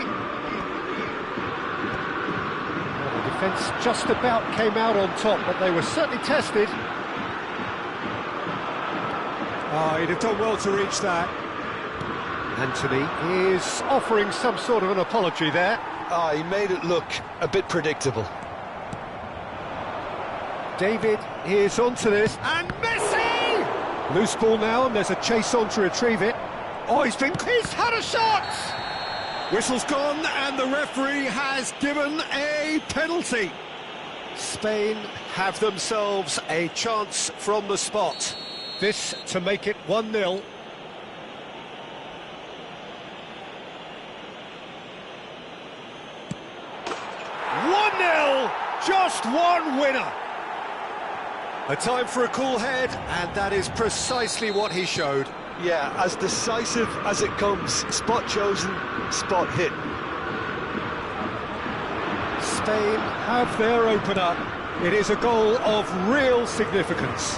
Well, the defence just about came out on top, but they were certainly tested. Oh, he'd have done well to reach that. Anthony is offering some sort of an apology there. He made it look a bit predictable. David is onto this, and Messi! Loose ball now, and there's a chase on to retrieve it. Oh, he's had a shot! Whistle's gone, and the referee has given a penalty. Spain have themselves a chance from the spot. This to make it 1-0. Just one winner. A time for a cool head, and that is precisely what he showed. Yeah, as decisive as it comes. Spot chosen, spot hit. Spain have their opener. It is a goal of real significance.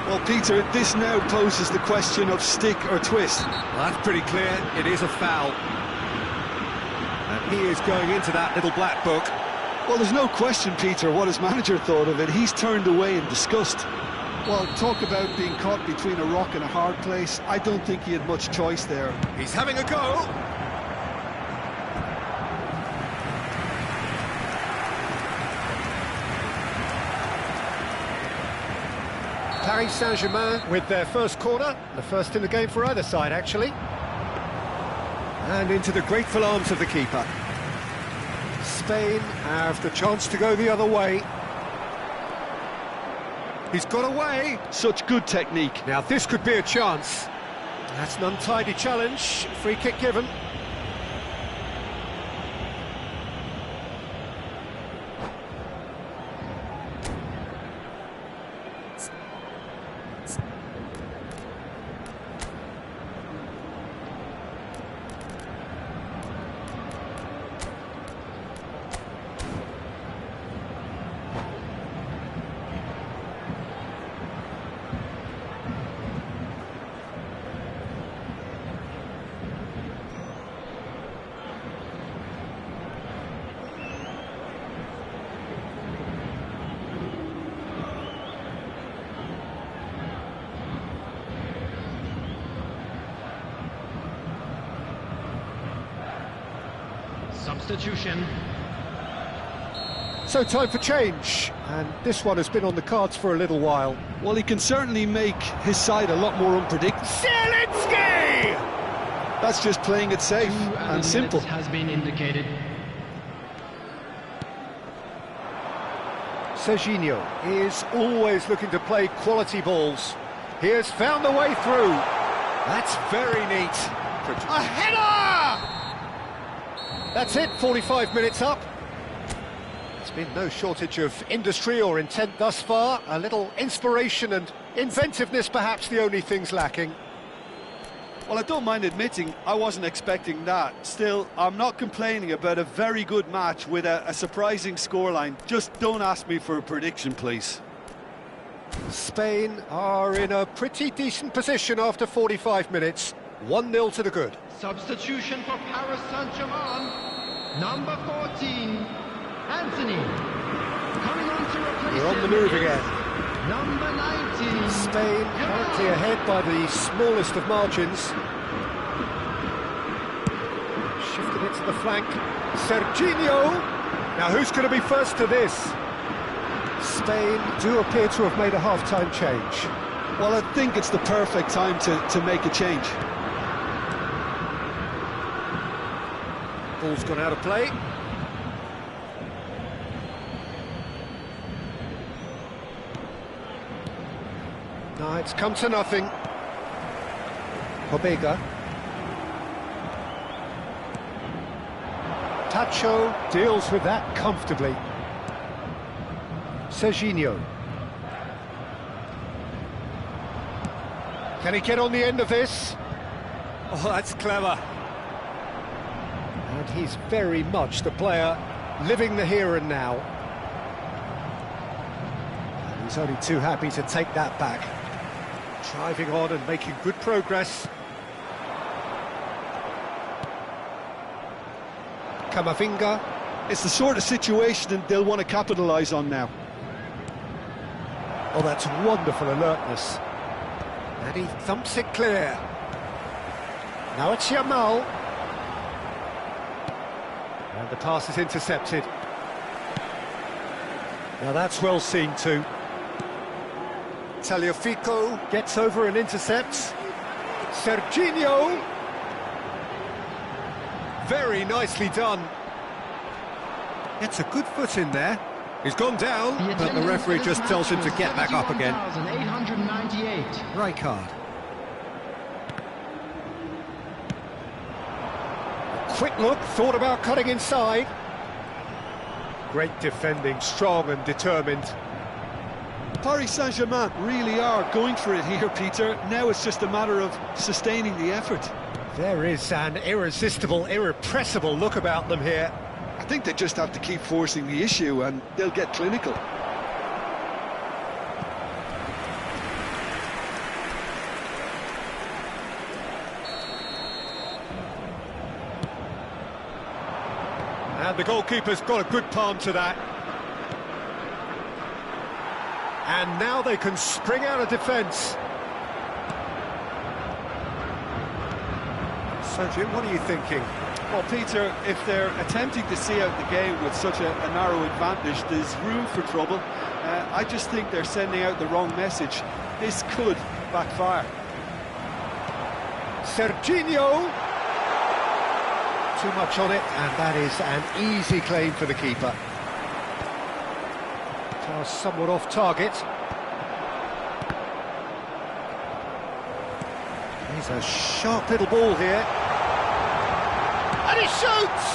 Well, Peter, this now poses the question of stick or twist. Well, that's pretty clear. It is a foul. And he is going into that little black book. Well, there's no question, Peter, what his manager thought of it. He's turned away in disgust. Well, talk about being caught between a rock and a hard place. I don't think he had much choice there. He's having a go. Paris Saint-Germain with their first corner, the first in the game for either side, actually. And into the grateful arms of the keeper. Spain have the chance to go the other way. He's got away. Such good technique. Now this could be a chance. That's an untidy challenge. Free kick given. Substitution. So time for change, and this one has been on the cards for a little while. Well, he can certainly make his side a lot more unpredictable. Zielinski! That's just playing it safe and simple. Has been indicated. Serginho is always looking to play quality balls. He has found the way through. That's very neat. A header! That's it, 45 minutes up. There's been no shortage of industry or intent thus far. A little inspiration and inventiveness, perhaps the only things lacking. Well, I don't mind admitting I wasn't expecting that. Still, I'm not complaining about a very good match with a surprising scoreline. Just don't ask me for a prediction, please. Spain are in a pretty decent position after 45 minutes. 1-0 to the good. Substitution for Paris Saint-Germain. Number 14, Anthony. Coming on to replace We're on the him move is again. Number 19. Spain currently ahead by the smallest of margins. Shifted it to the flank. Serginho. Now who's going to be first to this? Spain do appear to have made a half-time change. Well, I think it's the perfect time to make a change. Ball's gone out of play. No, it's come to nothing. Pobega. Tacho deals with that comfortably. Serginho. Can he get on the end of this? Oh, that's clever. And he's very much the player living the here and now. And he's only too happy to take that back. Driving on and making good progress. Camavinga. It's the sort of situation they'll want to capitalise on now. Oh, that's wonderful alertness. And he thumps it clear. Now it's Yamal. And the pass is intercepted. Now that's well seen too. Tagliafico gets over and intercepts. Serginho. Very nicely done. Gets a good foot in there. He's gone down, but the referee just tells him to get back up again. 898. Right card. Quick look, thought about cutting inside. Great defending, strong and determined. Paris Saint-Germain really are going for it here, Peter. Now it's just a matter of sustaining the effort. There is an irresistible, irrepressible look about them here. I think they just have to keep forcing the issue and they'll get clinical. And the goalkeeper's got a good palm to that. And now they can spring out of defence. So, Jim, what are you thinking? Well, Peter, if they're attempting to see out the game with such a narrow advantage, there's room for trouble. I just think they're sending out the wrong message. This could backfire. Serginho. Too much on it, and that is an easy claim for the keeper. Pass somewhat off target. He's a sharp little ball here. And he shoots!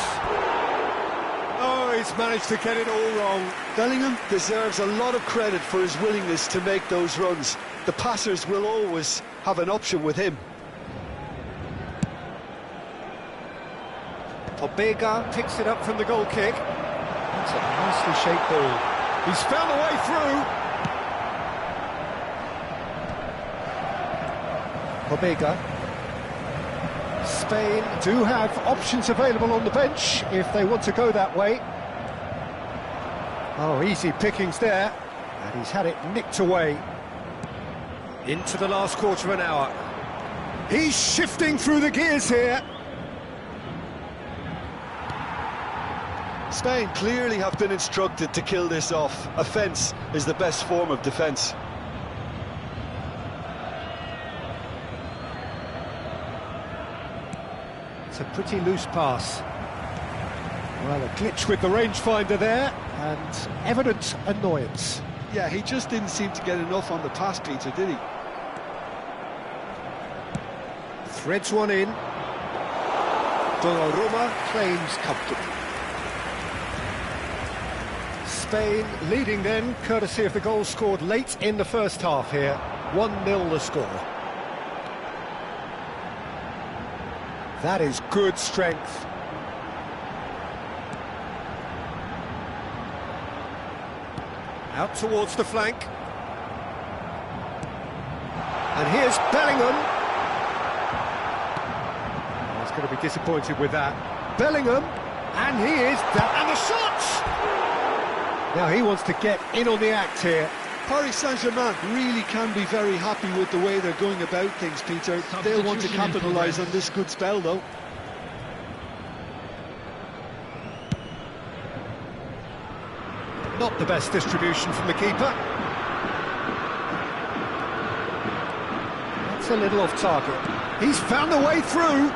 Oh, he's managed to get it all wrong. Bellingham deserves a lot of credit for his willingness to make those runs. The passers will always have an option with him. Pobega picks it up from the goal kick. That's a nicely shaped ball. He's found a way through. Pobega. Spain do have options available on the bench if they want to go that way. Oh, easy pickings there. And he's had it nicked away. Into the last quarter of an hour. He's shifting through the gears here. Spain clearly have been instructed to kill this off. Offence is the best form of defence. It's a pretty loose pass. Well, a glitch with the rangefinder there, and evident annoyance. Yeah, he just didn't seem to get enough on the pass, Peter, did he? Threads one in. Donnarumma claims comfortably. Spain leading then, courtesy of the goal scored late in the first half here. 1-0 the score. That is good strength. Out towards the flank. And here's Bellingham. Oh, he's going to be disappointed with that. Bellingham, and he is down. And the shot! Now he wants to get in on the act here. Paris Saint-Germain really can be very happy with the way they're going about things, Peter. They'll want to capitalise on this good spell, though. Not the best distribution from the keeper. That's a little off target. He's found a way through.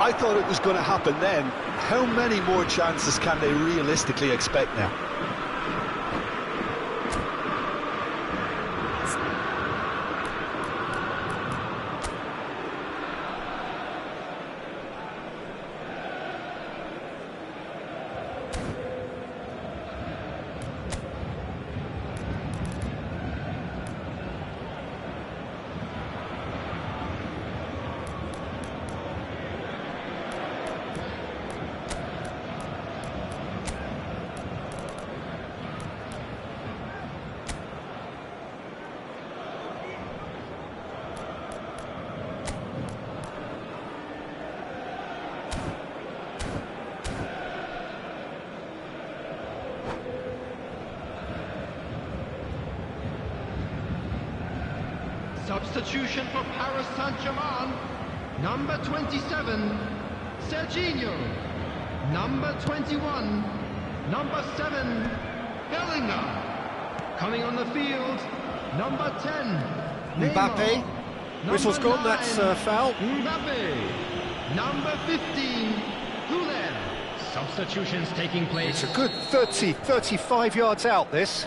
I thought it was going to happen then. How many more chances can they realistically expect now? Substitution for Paris Saint-Germain. Number 27, Serginho. Number 21, Number 7, Bellingham. Coming on the field, number 10, Mbappe. Neymar. Whistle's Number gone, that's 9, foul. Mbappe. Number 15, Güler. Substitutions taking place. It's a good 30, 35 yards out, this.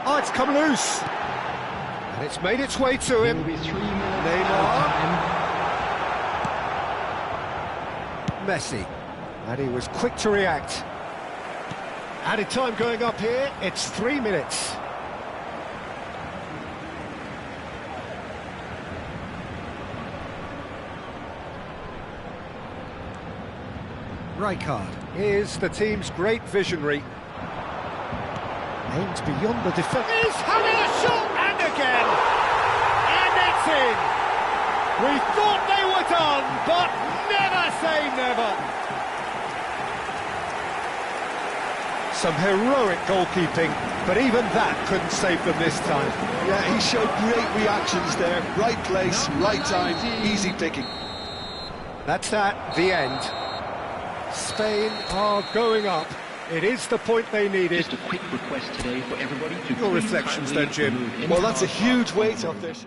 Oh, it's come loose. And it's made its way to There him. will be 3 minutes Neymar. time. Messi. And he was quick to react. Added time going up here, it's 3 minutes. Rijkaard is the team's great visionary. Aims beyond the defence. He's having a shot, and again! And it's in! We thought they were done, but never say never! Some heroic goalkeeping, but even that couldn't save them this time. Yeah, he showed great reactions there. Right place, right time, easy picking. That's at the end. Spain are going up. It is the point they needed. Just a quick request today for everybody to Your please reflections kindly then, Jim. remove any Well, that's a cars, huge weight off this.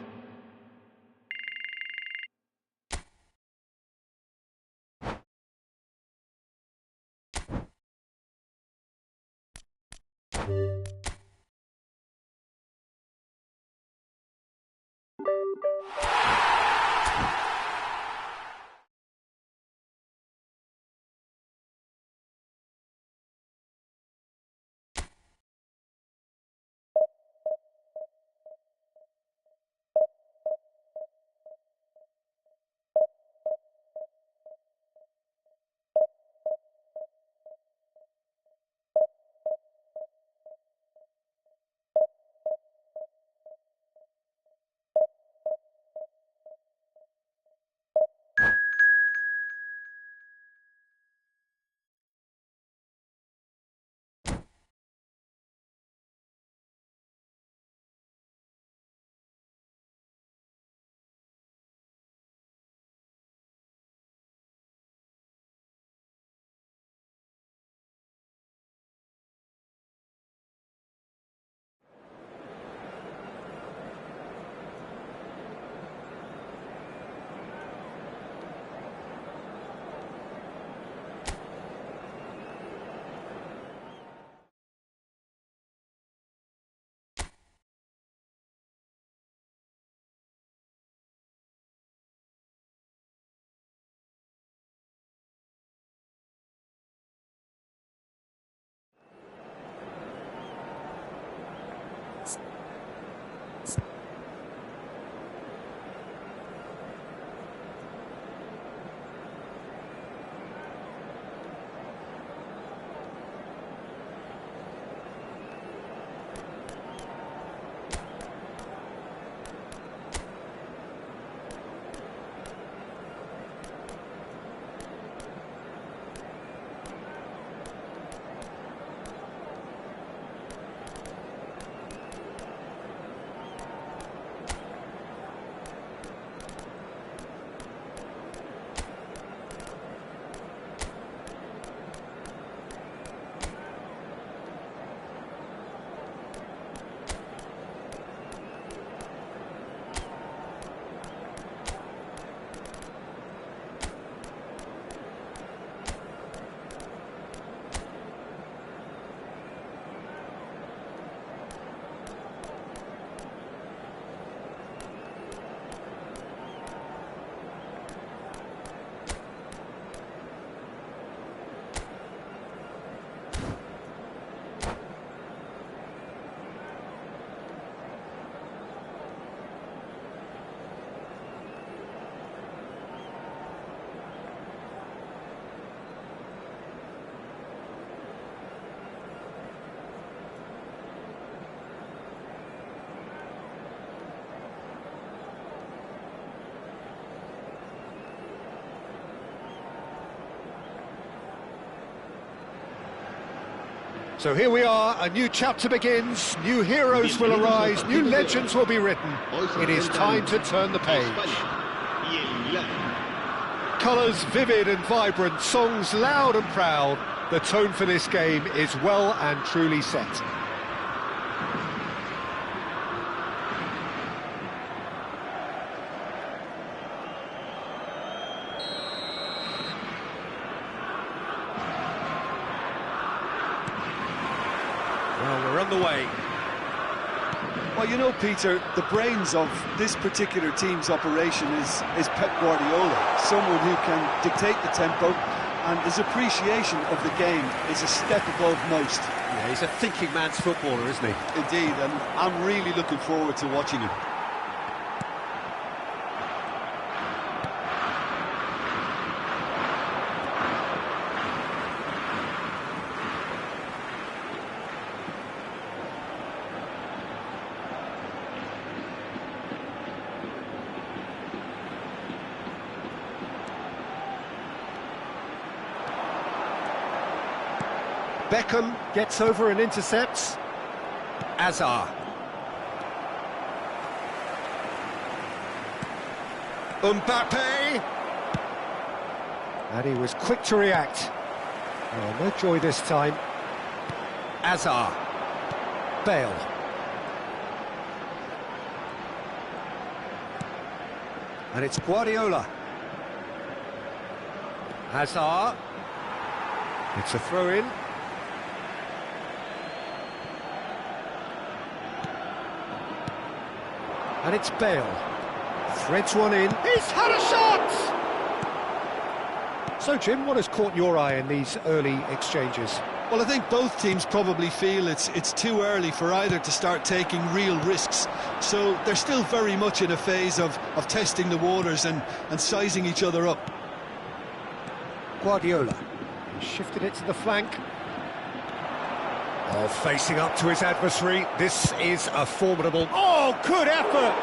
So here we are, a new chapter begins, new heroes will arise, new legends will be written. It is time to turn the page. Colours vivid and vibrant, songs loud and proud. The tone for this game is well and truly set. Well, we're on the way. Well, you know, Peter, the brains of this particular team's operation is Pep Guardiola, someone who can dictate the tempo, and his appreciation of the game is a step above most. Yeah, he's a thinking man's footballer, isn't he? Indeed, and I'm really looking forward to watching him. Beckham gets over and intercepts. Azar. Mbappe. And he was quick to react. Oh, no joy this time. Azar. Bale. And it's Guardiola. Hazard. It's a throw-in. And it's Bale. Threads one in. He's had a shot! So, Jim, what has caught your eye in these early exchanges? Well, I think both teams probably feel it's too early for either to start taking real risks. So they're still very much in a phase of testing the waters and sizing each other up. Guardiola. He shifted it to the flank. Oh, facing up to his adversary. This is a formidable... Oh, good effort!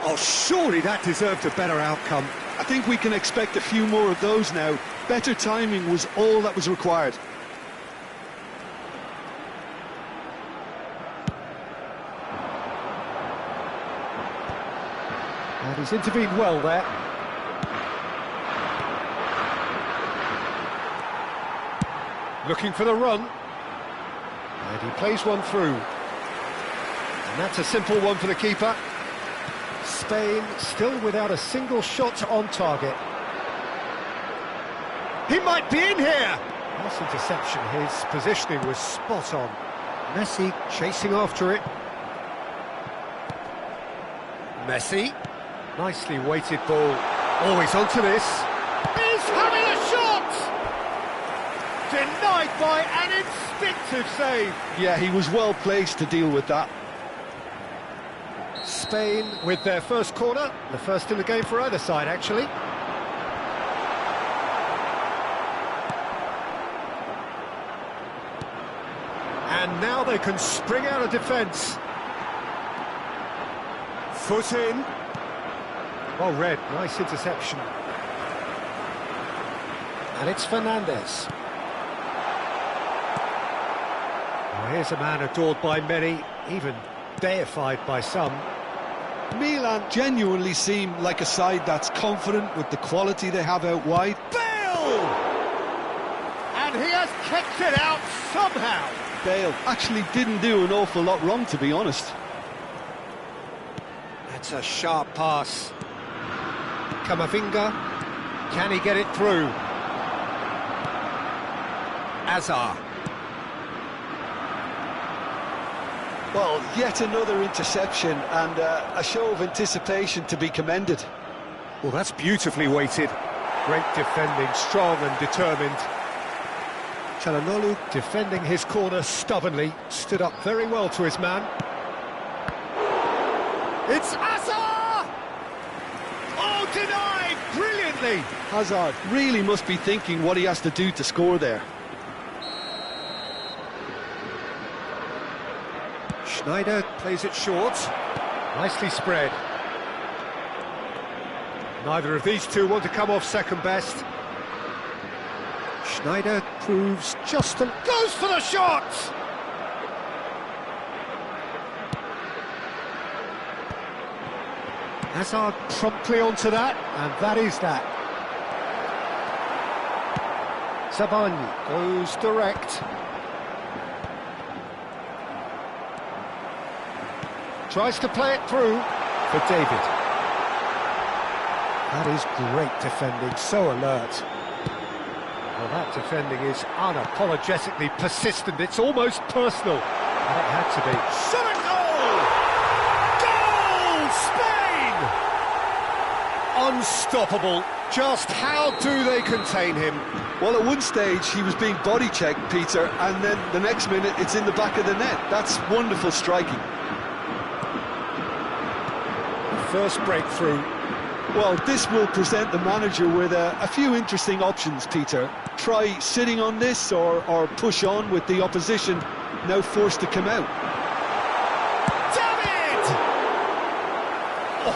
Oh, surely that deserved a better outcome. I think we can expect a few more of those now. Better timing was all that was required. And he's intervened well there. Looking for the run. And he plays one through. And that's a simple one for the keeper. Spain still without a single shot on target. He might be in here! Nice interception, his positioning was spot on. Messi chasing after it. Messi. Nicely weighted ball. Always onto this. He's having a shot! Denied by an instinctive save. Yeah, he was well placed to deal with that. Spain with their first corner, the first in the game for either side, actually. And now they can spring out of defence. Foot in. Well read, nice interception. And it's Fernandez. Well, here's a man adored by many, even deified by some. Milan genuinely seem like a side that's confident with the quality they have out wide. Bale! And he has kicked it out somehow. Bale actually didn't do an awful lot wrong, to be honest. That's a sharp pass. Camavinga, can he get it through? Azar. Well, yet another interception and a show of anticipation to be commended. Well, that's beautifully weighted. Great defending, strong and determined. Çalhanoğlu defending his corner stubbornly, stood up very well to his man. It's Hazard! Oh, denied brilliantly! Hazard really must be thinking what he has to do to score there. Schneider plays it short. Nicely spread. Neither of these two want to come off second best. Schneider proves just a... Goes for the shot! Hazard promptly onto that, and that is that. Sabani goes direct. Tries to play it through for David. That is great defending, so alert. Well, that defending is unapologetically persistent. It's almost personal. And it had to be. Shot a goal! Goal, Spain! Unstoppable. Just how do they contain him? Well, at one stage he was being body checked, Peter, and then the next minute it's in the back of the net. That's wonderful striking. First breakthrough. Well, this will present the manager with a few interesting options, Peter. Try sitting on this or push on with the opposition now forced to come out. Damn it! Oh,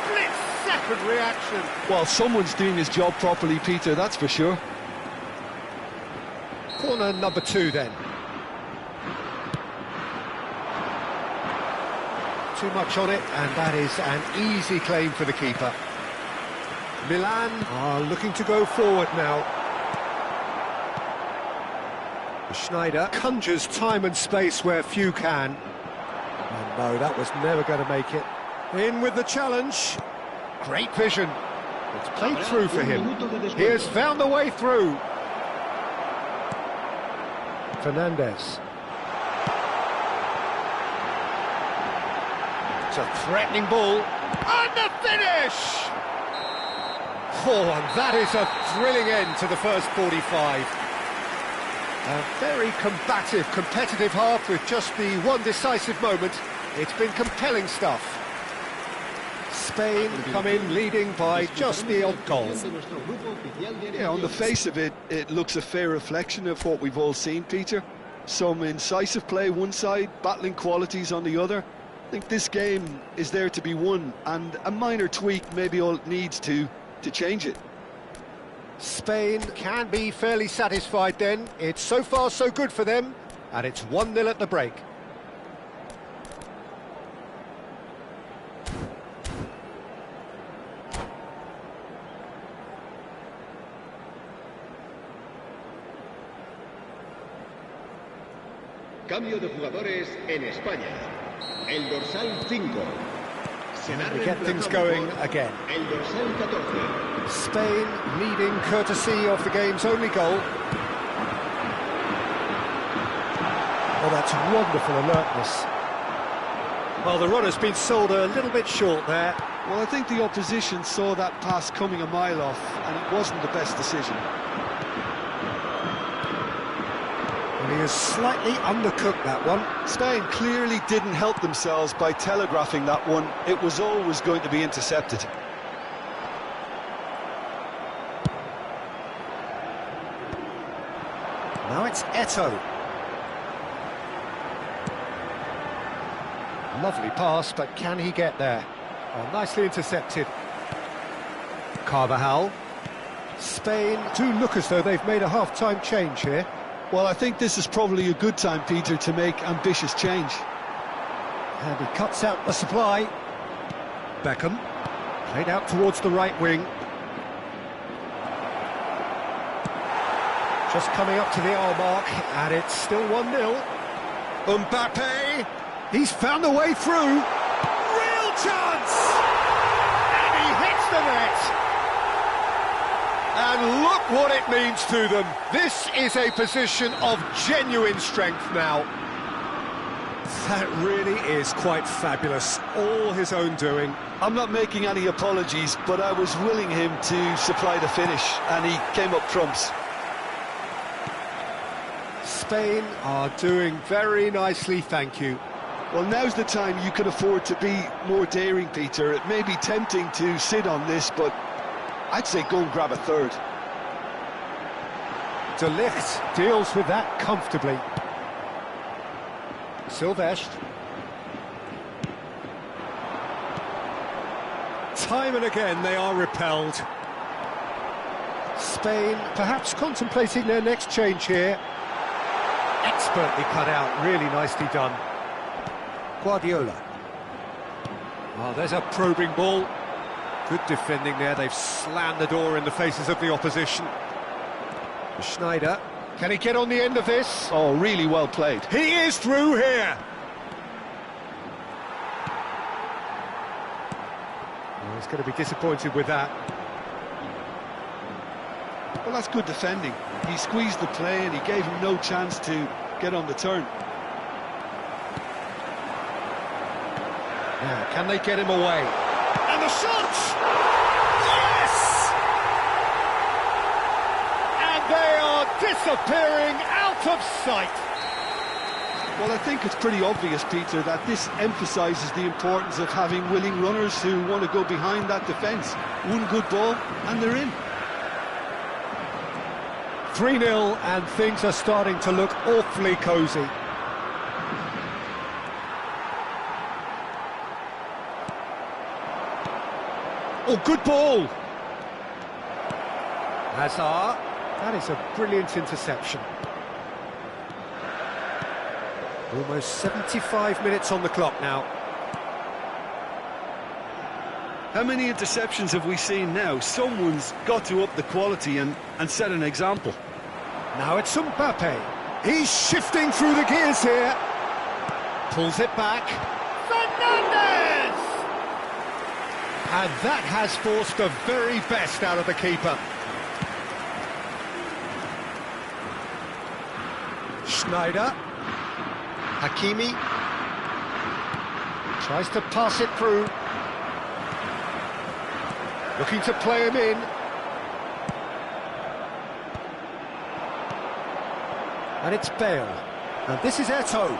split-second reaction. Well, someone's doing his job properly, Peter, that's for sure. Corner number 2 then. Too much on it, and that is an easy claim for the keeper. Milan are looking to go forward now. Schneider conjures time and space where few can. And no, that was never going to make it. In with the challenge. Great vision. It's played through for him. He has found the way through. Fernandez. It's a threatening ball. And the finish! Oh, and that is a thrilling end to the first 45. A very combative, competitive half with just the one decisive moment. It's been compelling stuff. Spain come in leading by just the odd goal. Yeah, on the face of it, it looks a fair reflection of what we've all seen, Peter. Some incisive play one side, battling qualities on the other. I think this game is there to be won, and a minor tweak maybe all it needs to change it. Spain can be fairly satisfied then. It's so far so good for them, and it's 1-0 at the break. Cambio de jugadores en España. El dorsal 5. We get things going again. El dorsal 14. Spain leading courtesy of the game's only goal. Oh, that's wonderful alertness. Well, the runner's been sold a little bit short there. Well, I think the opposition saw that pass coming a mile off, and it wasn't the best decision. And he has slightly undercooked that one. Spain clearly didn't help themselves by telegraphing that one. It was always going to be intercepted. Now it's Eto'o. Lovely pass, but can he get there? Oh, nicely intercepted. Carvajal. Spain do look as though they've made a half-time change here. Well, I think this is probably a good time, Peter, to make ambitious change. And he cuts out the supply. Beckham. Played out towards the right wing. Just coming up to the hour mark, and it's still 1-0. Mbappe. He's found a way through. Real chance! And he hits the net. And look what it means to them. This is a position of genuine strength now. That really is quite fabulous. All his own doing. I'm not making any apologies, but I was willing him to supply the finish, and he came up trumps. Spain are doing very nicely, thank you. Well, now's the time you can afford to be more daring, Peter. It may be tempting to sit on this, but I'd say go and grab a third. De Ligt deals with that comfortably. Silvestre. Time and again they are repelled. Spain perhaps contemplating their next change here. Expertly cut out, really nicely done. Guardiola. Oh, there's a probing ball. Good defending there, they've slammed the door in the faces of the opposition. Schneider, can he get on the end of this? Oh, really well played. He is through here! Oh, he's going to be disappointed with that. Well, that's good defending. He squeezed the play and he gave him no chance to get on the turn. Now, can they get him away? And the shot! Yes! And they are disappearing out of sight. Well, I think it's pretty obvious, Peter, that this emphasises the importance of having willing runners who want to go behind that defence. One good ball and they're in. 3-0 and things are starting to look awfully cosy. Oh, good ball! Hazard, that is a brilliant interception. Almost 75 minutes on the clock now. How many interceptions have we seen now? Someone's got to up the quality and set an example. Now it's Mbappe. He's shifting through the gears here. Pulls it back. Fernandes! And that has forced the very best out of the keeper. Schneider. Hakimi. Tries to pass it through. Looking to play him in. And it's Bale. And this is Eto'o. Well,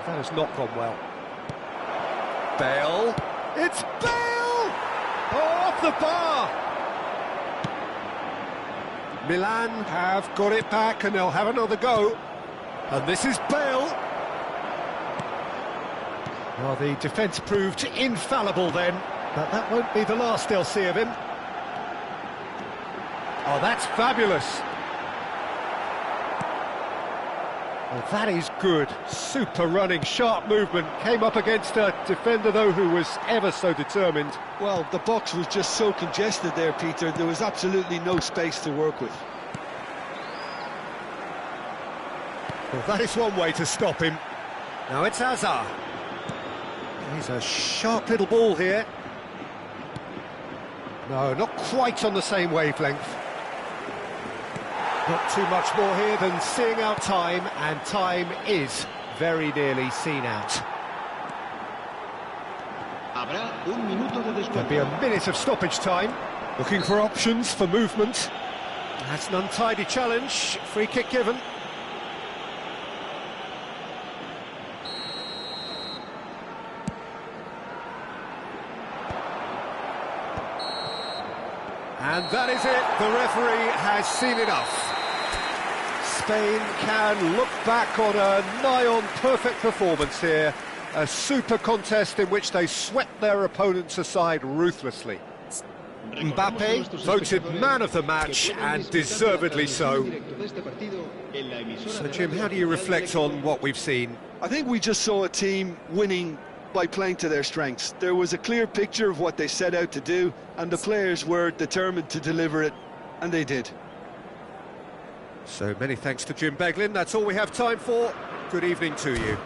that has not gone well. Bale. It's Bale! Oh, off the bar! Milan have got it back and they'll have another go. And this is Bale. Well, the defence proved infallible then, but that won't be the last they'll see of him. Oh, that's fabulous. Well, that is good. Super running, sharp movement. Came up against a defender, though, who was ever so determined. Well, the box was just so congested there, Peter. There was absolutely no space to work with. Well, that is one way to stop him. Now it's Hazard. He's a sharp little ball here. No, not quite on the same wavelength. Not too much more here than seeing out time, and time is very nearly seen out. There'll be a minute of stoppage time. Looking for options for movement. That's an untidy challenge. Free kick given. And that is it, the referee has seen enough. Spain can look back on a nigh-on perfect performance here. A super contest in which they swept their opponents aside ruthlessly. Mbappe voted man of the match, and deservedly so. So, Jim, how do you reflect on what we've seen? I think we just saw a team winning by playing to their strengths. There was a clear picture of what they set out to do, and the players were determined to deliver it, and they did. So many thanks to Jim Beglin. That's all we have time for. Good evening to you.